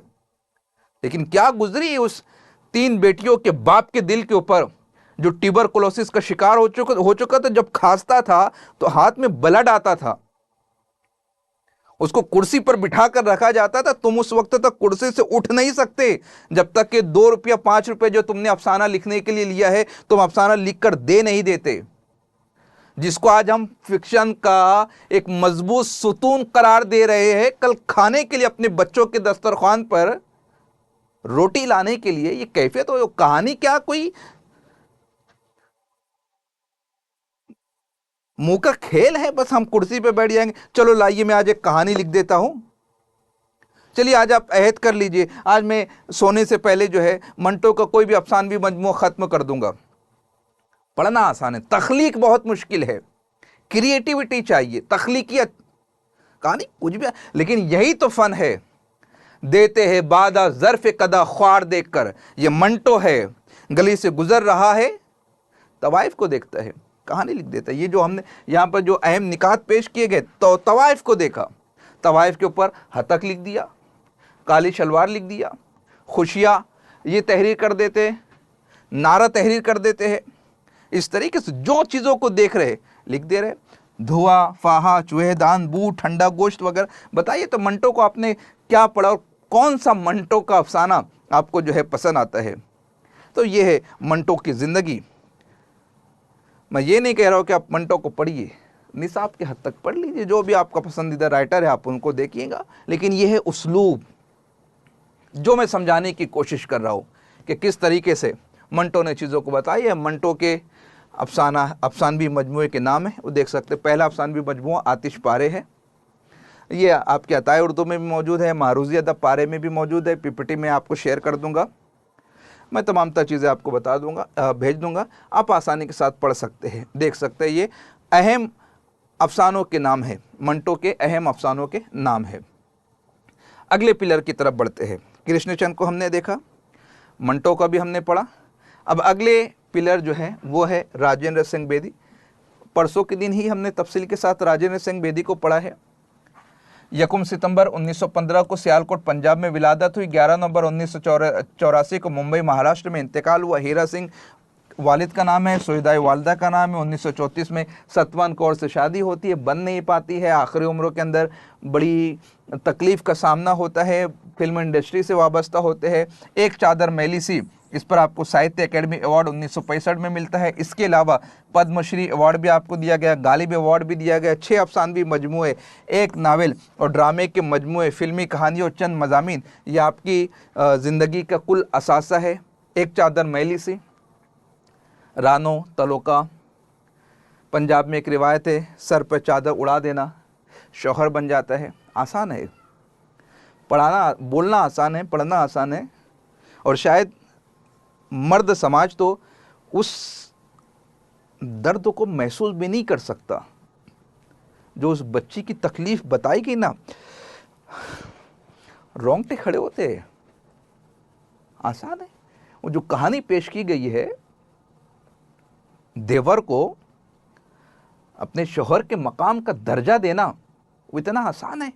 लेकिन क्या गुजरी उस 3 बेटियों के बाप के दिल के ऊपर, जो ट्यूबरकुलोसिस का शिकार हो चुका था। जब खांसता था तो हाथ में ब्लड आता था, उसको कुर्सी पर बिठा कर रखा जाता था। तुम उस वक्त तक कुर्सी से उठ नहीं सकते जब तक कि 2 रुपया 5 रुपये जो तुमने अफसाना लिखने के लिए लिया है, तुम अफसाना लिख कर दे नहीं देते। जिसको आज हम फिक्शन का एक मजबूत सुतून करार दे रहे हैं, कल खाने के लिए अपने बच्चों के दस्तरखान पर रोटी लाने के लिए ये कैफियत हो। कहानी क्या कोई मुंह का खेल है? बस हम कुर्सी पे बैठ जाएंगे, चलो लाइए मैं आज एक कहानी लिख देता हूं। चलिए आज आप अहद कर लीजिए, आज मैं सोने से पहले जो है मंटो का कोई भी अफसानवी मजमू खत्म कर दूंगा। पढ़ना आसान है, तख्लीक बहुत मुश्किल है। क्रिएटिविटी चाहिए, तख्लीकियत, कहानी कुछ भी। लेकिन यही तो फन है। देते हैं बादा ज़र्फ़ कदा ख्वार देखकर। ये मंटो है, गली से गुजर रहा है, तवाइफ को देखता है, कहानी लिख देता है। ये जो हमने यहाँ पर जो अहम निकात पेश किए गए, तो तवाइफ को देखा, तवाइफ के ऊपर हतक लिख दिया, काली शलवार लिख दिया, खुशियाँ ये तहरीर कर देते, नारा तहरीर कर देते हैं। इस तरीके से जो चीज़ों को देख रहे लिख दे रहे। धुआं, फाहा, चूहेदान, बू, ठंडा गोश्त वगैरह। बताइए तो मंटो को आपने क्या पढ़ा और कौन सा मंटो का अफसाना आपको जो है पसंद आता है? तो ये है मंटो की ज़िंदगी। मैं ये नहीं कह रहा हूँ कि आप मंटो को पढ़िए, निसाब के हद तक पढ़ लीजिए, जो भी आपका पसंदीदा राइटर है आप उनको देखिएगा। लेकिन ये है उस्लूब जो मैं समझाने की कोशिश कर रहा हूँ कि किस तरीके से मंटो ने चीज़ों को बताई है। मंटो के अफसानवी मजमूए के नाम है, वो देख सकते हैं। पहला अफसानवी मजमूआ आतिश पारे है, ये आपके अताए उर्दू में भी मौजूद है, मारूज़ी अदब पारे में भी मौजूद है। पीपीटी में आपको शेयर कर दूंगा, मैं तमाम चीज़ें आपको बता दूंगा, भेज दूंगा, आप आसानी के साथ पढ़ सकते हैं, देख सकते हैं। ये अहम अफसानों के नाम है, मंटो के अहम अफसानों के नाम है। अगले पिलर की तरफ बढ़ते हैं। कृष्णचंद को हमने देखा, मंटो का भी हमने पढ़ा। अब अगले पिलर जो है वो है राजेंद्र सिंह बेदी। परसों के दिन ही हमने तफसील के साथ राजेंद्र सिंह बेदी को पढ़ा है। 1 सितंबर 1915 को सियालकोट पंजाब में विलादत हुई। 11 नवंबर 1984 को मुंबई महाराष्ट्र में इंतकाल हुआ। हीरा सिंह वालिद का नाम है, सुहिदाई वालदा का नाम है। 1934 में सतवन कौर से शादी होती है, बन नहीं पाती है। आखिरी उम्रों के अंदर बड़ी तकलीफ़ का सामना होता है, फिल्म इंडस्ट्री से वाबस्ता होते हैं। एक चादर मैली सी, इस पर आपको साहित्य अकेडमी अवार्ड 1965 में मिलता है। इसके अलावा पद्मश्री अवार्ड भी आपको दिया गया, गालिब अवार्ड भी दिया गया। 6 अफसानवी मजमूए, 1 नावल और ड्रामे के मजमूए, फिल्मी कहानी और चंद मज़ामीन, ये आपकी ज़िंदगी का कुल असासा है। एक चादर मैली सी, रानो तलोका, पंजाब में एक रिवायत है, सर पर चादर उड़ा देना, शौहर बन जाता है। आसान है पढ़ाना, बोलना आसान है, पढ़ना आसान है। और शायद मर्द समाज तो उस दर्द को महसूस भी नहीं कर सकता जो उस बच्ची की तकलीफ बताई गई ना, रोंगटे खड़े होते हैं। आसान है। वो जो कहानी पेश की गई है, देवर को अपने शौहर के मकाम का दर्जा देना, वो इतना आसान है,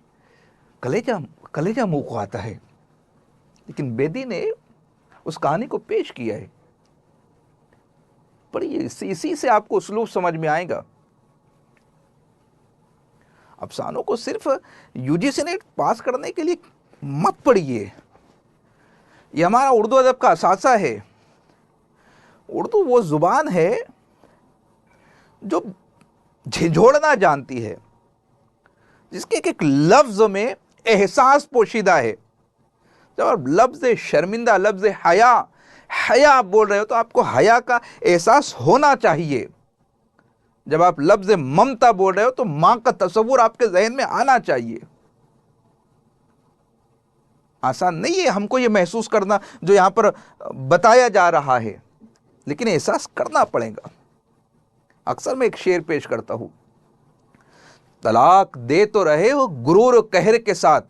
कलेजा मुंह को आता है। लेकिन बेदी ने उस कहानी को पेश किया है। पढ़िए, इसी से आपको उसलूब समझ में आएगा। अफसानों को सिर्फ यूजीसी नेट पास करने के लिए मत पढ़िए, ये हमारा उर्दू अदब का असासा है। उर्दू वो जुबान है जो झिझोड़ना जानती है, जिसके एक लफ्ज में एहसास पोशीदा है। जब आप लफ्ज़ शर्मिंदा, लफ्ज़ हया आप बोल रहे हो तो आपको हया का एहसास होना चाहिए। जब आप लफ्ज़ ममता बोल रहे हो तो माँ का तस्वुर आपके जहन में आना चाहिए। आसान नहीं है हमको ये महसूस करना जो यहाँ पर बताया जा रहा है, लेकिन एहसास करना पड़ेगा। अक्सर मैं एक शेर पेश करता हूँ, तलाक दे तो रहे हो गुरूर कहर के साथ,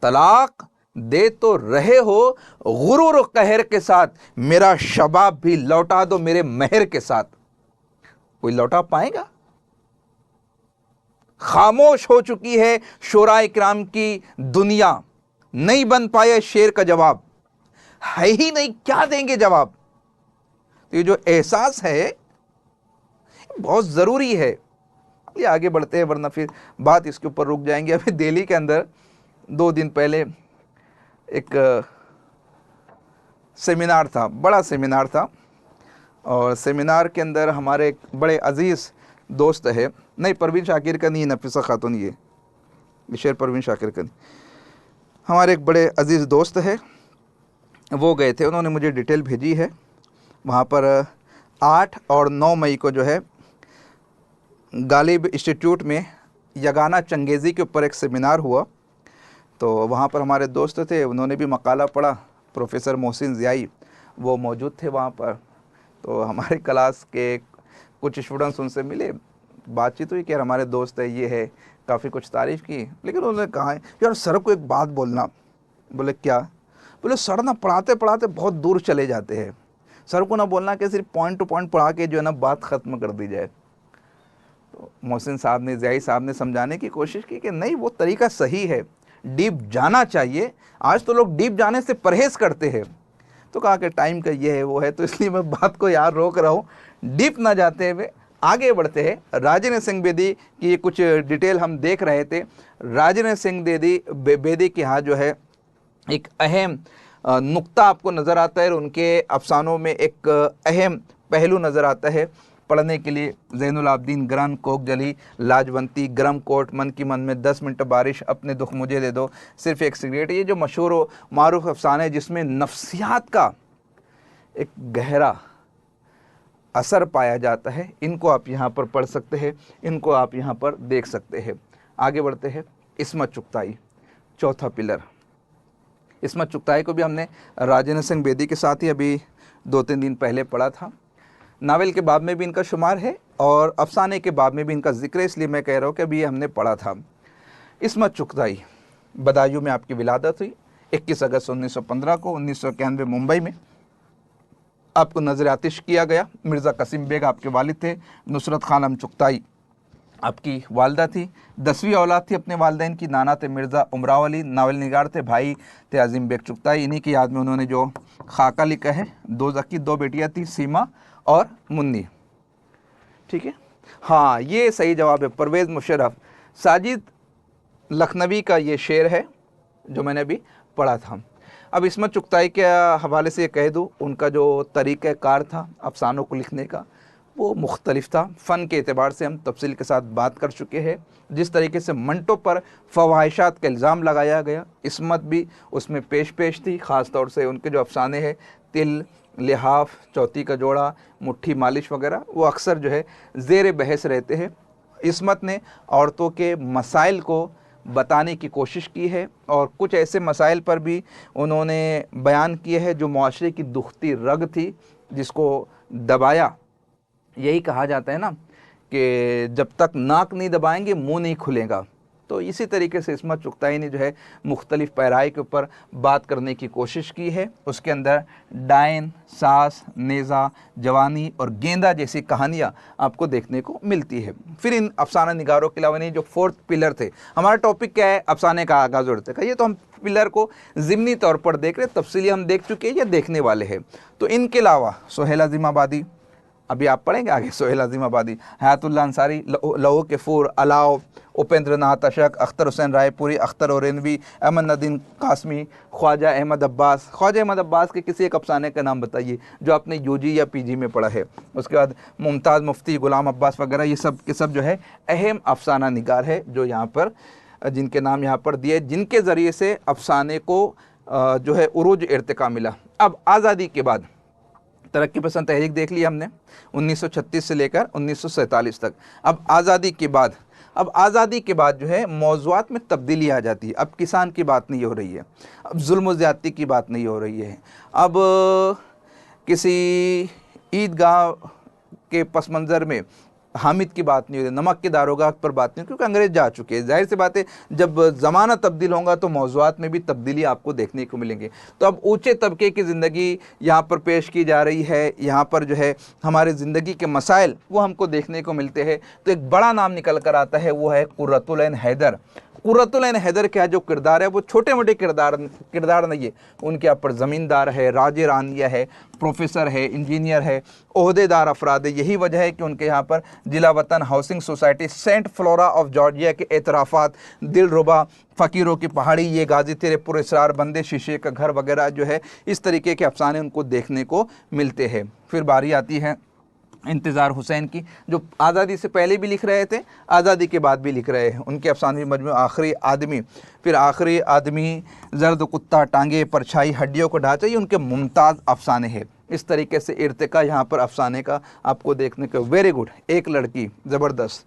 तलाक दे तो रहे हो गुरूर कहर के साथ, मेरा शबाब भी लौटा दो मेरे महर के साथ। कोई लौटा पाएगा? खामोश हो चुकी है शोराए किराम की दुनिया, नहीं बन पाए शेर का जवाब, है ही नहीं, क्या देंगे जवाब। तो ये जो एहसास है बहुत ज़रूरी है। ये आगे बढ़ते हैं वरना फिर बात इसके ऊपर रुक जाएंगे। अभी दिल्ली के अंदर 2 दिन पहले एक सेमिनार था, बड़ा सेमिनार था, और सेमिनार के अंदर हमारे एक बड़े अज़ीज़ दोस्त है, नहीं परवीन शाकिर का नहीं, नफीसा खातून, ये शेर परवीन शाकिर का नहीं, हमारे एक बड़े अज़ीज़ दोस्त है, वो गए थे, उन्होंने मुझे डिटेल भेजी है। वहाँ पर 8 और 9 मई को जो है गालिब इंस्टीट्यूट में यगाना चंगेज़ी के ऊपर एक सेमिनार हुआ। तो वहाँ पर हमारे दोस्त थे, उन्होंने भी मकाला पढ़ा, प्रोफेसर मोहसिन ज़ियाई वो मौजूद थे वहाँ पर। तो हमारी क्लास के कुछ स्टूडेंट्स उनसे मिले, बातचीत हुई कि यार हमारे दोस्त है, ये है, काफ़ी कुछ तारीफ़ की, लेकिन उन्होंने कहा यार सर को एक बात बोलना। बोले क्या? बोले सर ना पढ़ाते पढ़ाते बहुत दूर चले जाते हैं, सर को ना बोलना कि सिर्फ पॉइंट टू पॉइंट पढ़ा के जो है ना बात ख़त्म कर दी जाए। तो मोहसिन साहब ने, ज़ियाई साहब ने समझाने की कोशिश की कि नहीं, वो तरीका सही है, डीप जाना चाहिए। आज तो लोग डीप जाने से परहेज़ करते हैं। तो कहा कि टाइम का ये है वो है, तो इसलिए मैं बात को यार रोक रहा हूँ, डीप ना जाते हुए आगे बढ़ते हैं। राजेंद्र सिंह बेदी की कुछ डिटेल हम देख रहे थे। राजेंद्र सिंह बेदी के यहाँ जो है एक अहम नुक्ता आपको नज़र आता है, और उनके अफसानों में एक अहम पहलू नज़र आता है पढ़ने के लिए। ज़ैनुल आबदीन, ग्रहण, कोक जली, लाजवंती, गरम कोट, मन की मन में, 10 मिनट बारिश, अपने दुख मुझे दे दो, सिर्फ एक सिगरेट, ये जो मशहूर व मारूफ अफसाने जिसमें नफ्सियात का एक गहरा असर पाया जाता है, इनको आप यहाँ पर पढ़ सकते हैं, इनको आप यहाँ पर देख सकते हैं। आगे बढ़ते हैं। इस्मत चुगताई, चौथा पिलर। इस्मत चुगताई को भी हमने राजेंद्र सिंह बेदी के साथ ही अभी 2-3 दिन पहले पढ़ा था। नावल के बाब में भी इनका शुमार है और अफसाने के बाब में भी इनका जिक्र है, इसलिए मैं कह रहा हूँ कि अभी ये हमने पढ़ा था। इस्मत चुगताई, बदायूं में आपकी विलादत हुई 21 अगस्त 1915 को। 1991 मुंबई में आपको नजर आतिश किया गया। मिर्ज़ा कसीम बेग आपके वालिद थे, नुसरत खानम चुगताई आपकी वालदा थी। 10वीं औलाद थी अपने वालदैन की, नाना थे मिर्ज़ा उमराव अली, नावल निगार थे, भाई थे अजीम बेग चुगताई। इन्हीं की याद में उन्होंने जो खाका लिखा है। 2 ज़की 2 बेटियाँ थी, सीमा और मुन्नी। ठीक है, हाँ ये सही जवाब है, परवेज़ मुशर्रफ। साजिद लखनवी का ये शेर है जो मैंने अभी पढ़ा था। अब इस्मत चुगताई के हवाले से ये कह दूँ, उनका जो तरीक़ाकार था अफसानों को लिखने का वो मुख्तलिफ था। फ़न के एतबार से हम तफसील के साथ बात कर चुके हैं। जिस तरीके से मंटो पर फ़वाहिशात का इल्ज़ाम लगाया गया, इस्मत भी उसमें पेश थी। ख़ास तौर से उनके जो अफसाने हैं, तिल, लिहाफ, चौथी का जोड़ा, मुट्ठी मालिश वगैरह, वो अक्सर जो है ज़ेर बहस रहते हैं। इस्मत ने औरतों के मसाइल को बताने की कोशिश की है और कुछ ऐसे मसाइल पर भी उन्होंने बयान किए हैं जो मुआशरे की दुखती रग थी, जिसको दबाया। यही कहा जाता है ना कि जब तक नाक नहीं दबाएंगे मुंह नहीं खुलेगा। तो इसी तरीके से इस्मत चुगताई ने जो है मुख्तलिफ पैराई के ऊपर बात करने की कोशिश की है। उसके अंदर डायन, सास, नेज़ा, जवानी और गेंदा जैसी कहानियाँ आपको देखने को मिलती है। फिर इन अफसाना निगारों के अलावा नहीं, जो 4th पिलर थे, हमारा टॉपिक क्या है, अफसाने का आगाज़ उड़ते का, ये तो हम पिलर को ज़िमनी तौर पर देख रहे, तफसीली हम देख चुके हैं या देखने वाले हैं। तो इनके अलावा सोहेल अज़ीम आबादी, अभी आप पढ़ेंगे आगे, सोहेल अज़ीम आबादी, हयातुल्लाह अंसारी, लहो के फूर, अलाव, उपेंद्र नाथ अशक, अख्तर हुसैन रायपुरी, अख्तर औरैनवी, अहमद नदीम कासमी, ख्वाजा अहमद अब्बास। ख्वाजा अहमद अब्बास के किसी एक अफसाने का नाम बताइए जो आपने यूजी या पीजी में पढ़ा है। उसके बाद मुमताज़ मुफ्ती, गुलाम अब्बास वगैरह, ये सब के सब जो है अहम अफसाना निगार है जो यहाँ पर, जिनके नाम यहाँ पर दिए, जिनके ज़रिए से अफसाने को जो है उरूज इर्तिका मिला। अब आज़ादी के बाद तरक्की पसंद तहरीक देख ली हमने 1936 से लेकर 1947 तक। अब आज़ादी के बाद जो है मौज़ूआत में तब्दीली आ जाती है। अब किसान की बात नहीं हो रही है, अब जुल्म व ज़्यादती की बात नहीं हो रही है, अब किसी ईदगाह के पस मंज़र में हामिद की बात नहीं हो रही, नमक के दारोगा पर बात नहीं, क्योंकि अंग्रेज़ जा चुके हैं। जाहिर सी बात है, जब ज़माना तब्दील होगा तो मौज़ूआत में भी तब्दीली आपको देखने को मिलेंगे। तो अब ऊँचे तबके की ज़िंदगी यहाँ पर पेश की जा रही है, यहाँ पर जो है हमारे ज़िंदगी के मसाइल वो हमको देखने को मिलते हैं। तो एक बड़ा नाम निकल कर आता है, वो है कुर्रतुल ऐन हैदर। कुर्रतुल ऐन हैदर का जो किरदार है वो छोटे मोटे किरदार नहीं है, उनके यहाँ पर ज़मींदार है, राजे रानिया है, प्रोफेसर है, इंजीनियर है, ओहदेदार अफराद है। यही वजह है कि उनके यहाँ पर जिला वतन housing society saint Flora of Georgia के एतराफ़ात, दिलरुबा फ़कीरों की पहाड़ी, ये गाजी तेरे पुरस्रार बंदे शीशे का घर वगैरह जो है, इस तरीके के अफसाने उनको देखने को मिलते हैं। फिर बारी आती है इंतज़ार हुसैन की, जो आज़ादी से पहले भी लिख रहे थे, आज़ादी के बाद भी लिख रहे हैं। उनके अफसाने मजमू आखिरी आदमी, फिर आखिरी आदमी, जर्द कुत्ता, टांगे, परछाई, हड्डियों को ढांचा, ये उनके मुमताज़ अफसाने हैं। इस तरीके से इर्तिका यहाँ पर अफसाने का आपको देखने को। वेरी गुड, एक लड़की, ज़बरदस्त।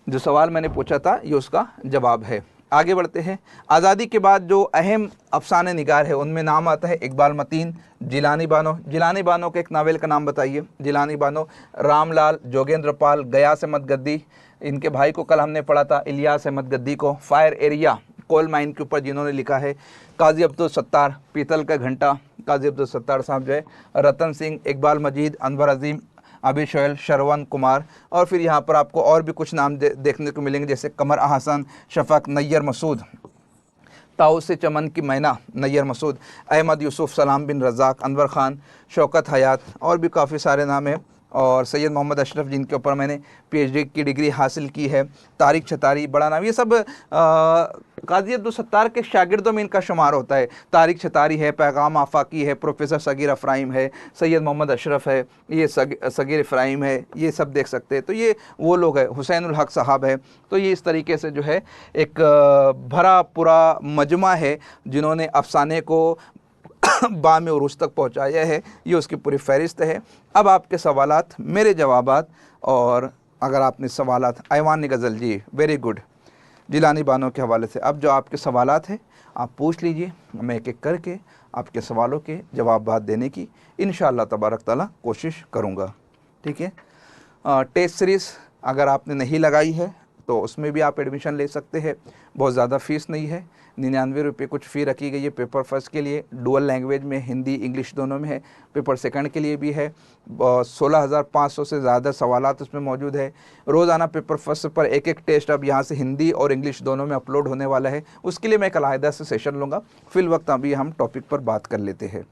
जो सवाल मैंने पूछा था ये उसका जवाब है। आगे बढ़ते हैं। आज़ादी के बाद जो अहम अफसाने निगार है उनमें नाम आता है इकबाल मतीन, जिलानी बानो। जिलानी बानो के एक नावल का नाम बताइए। जिलानी बानो, रामलाल, जोगेंद्र पाल, गयास अहमद गद्दी, इनके भाई को कल हमने पढ़ा था, इलियास अहमद गद्दी को। फायर एरिया, कोल माइन के ऊपर जिन्होंने लिखा है, काजी अब्दुल सत्तार, पीतल का घंटा, काजी अब्दुल सत्तार साहब जो है, रतन सिंह, इकबाल मजीद, अनवर अजीम, अभी शोयल, शरवन कुमार। और फिर यहाँ पर आपको और भी कुछ नाम देखने को मिलेंगे, जैसे कमर अहसन, शफक, नैयर मसूद, ताऊ से चमन की मैना, नैयर मसूद, अहमद यूसुफ, सलाम बिन रज़ाक, अनवर ख़ान, शौकत हयात, और भी काफ़ी सारे नाम हैं। और सैयद मोहम्मद अशरफ, जिनके ऊपर मैंने पीएचडी की डिग्री हासिल की है। तारिक छतारी, बड़ा नाम, ये सब काजी अब्दुल सत्तार के शागिर्दों में इनका शुमार होता है। तारिक छतारी है, पैगाम आफाकी है, प्रोफेसर सगीर अफ़राइम है, सैयद मोहम्मद अशरफ है, ये सगीर अफ़राइम है, ये सब देख सकते हैं। तो ये वो लोग हैं। हुसैनुल हक साहब है। तो ये इस तरीके से जो है एक भरा पूरा मजमा है जिन्होंने अफसाने को बाम उरूज तक पहुँचाया है। ये उसकी पूरी फहरिस्त है। अब आपके सवालात, मेरे जवाबात, और अगर आपने सवालात, ऐवान गज़ल, जी वेरी गुड, जिलानी बानो के हवाले से। अब जो आपके सवालात हैं आप पूछ लीजिए, मैं एक एक करके आपके सवालों के जवाब देने की इंशाअल्लाह तबारक ताला कोशिश करूँगा। ठीक है। टेस्ट सीरीज़ अगर आपने नहीं लगाई है तो उसमें भी आप एडमिशन ले सकते हैं। बहुत ज़्यादा फ़ीस नहीं है, 99 रुपये कुछ फ़ी रखी गई है। पेपर फर्स्ट के लिए डुअल लैंग्वेज में, हिंदी इंग्लिश दोनों में है। पेपर सेकंड के लिए भी है। 16,500 से ज़्यादा सवालात उसमें मौजूद है। रोज़ाना पेपर फर्स्ट पर एक एक टेस्ट अब यहाँ से हिंदी और इंग्लिश दोनों में अपलोड होने वाला है। उसके लिए मैं एक अलहदा से सेशन लूँगा। फिल वक्त अभी हम टॉपिक पर बात कर लेते हैं।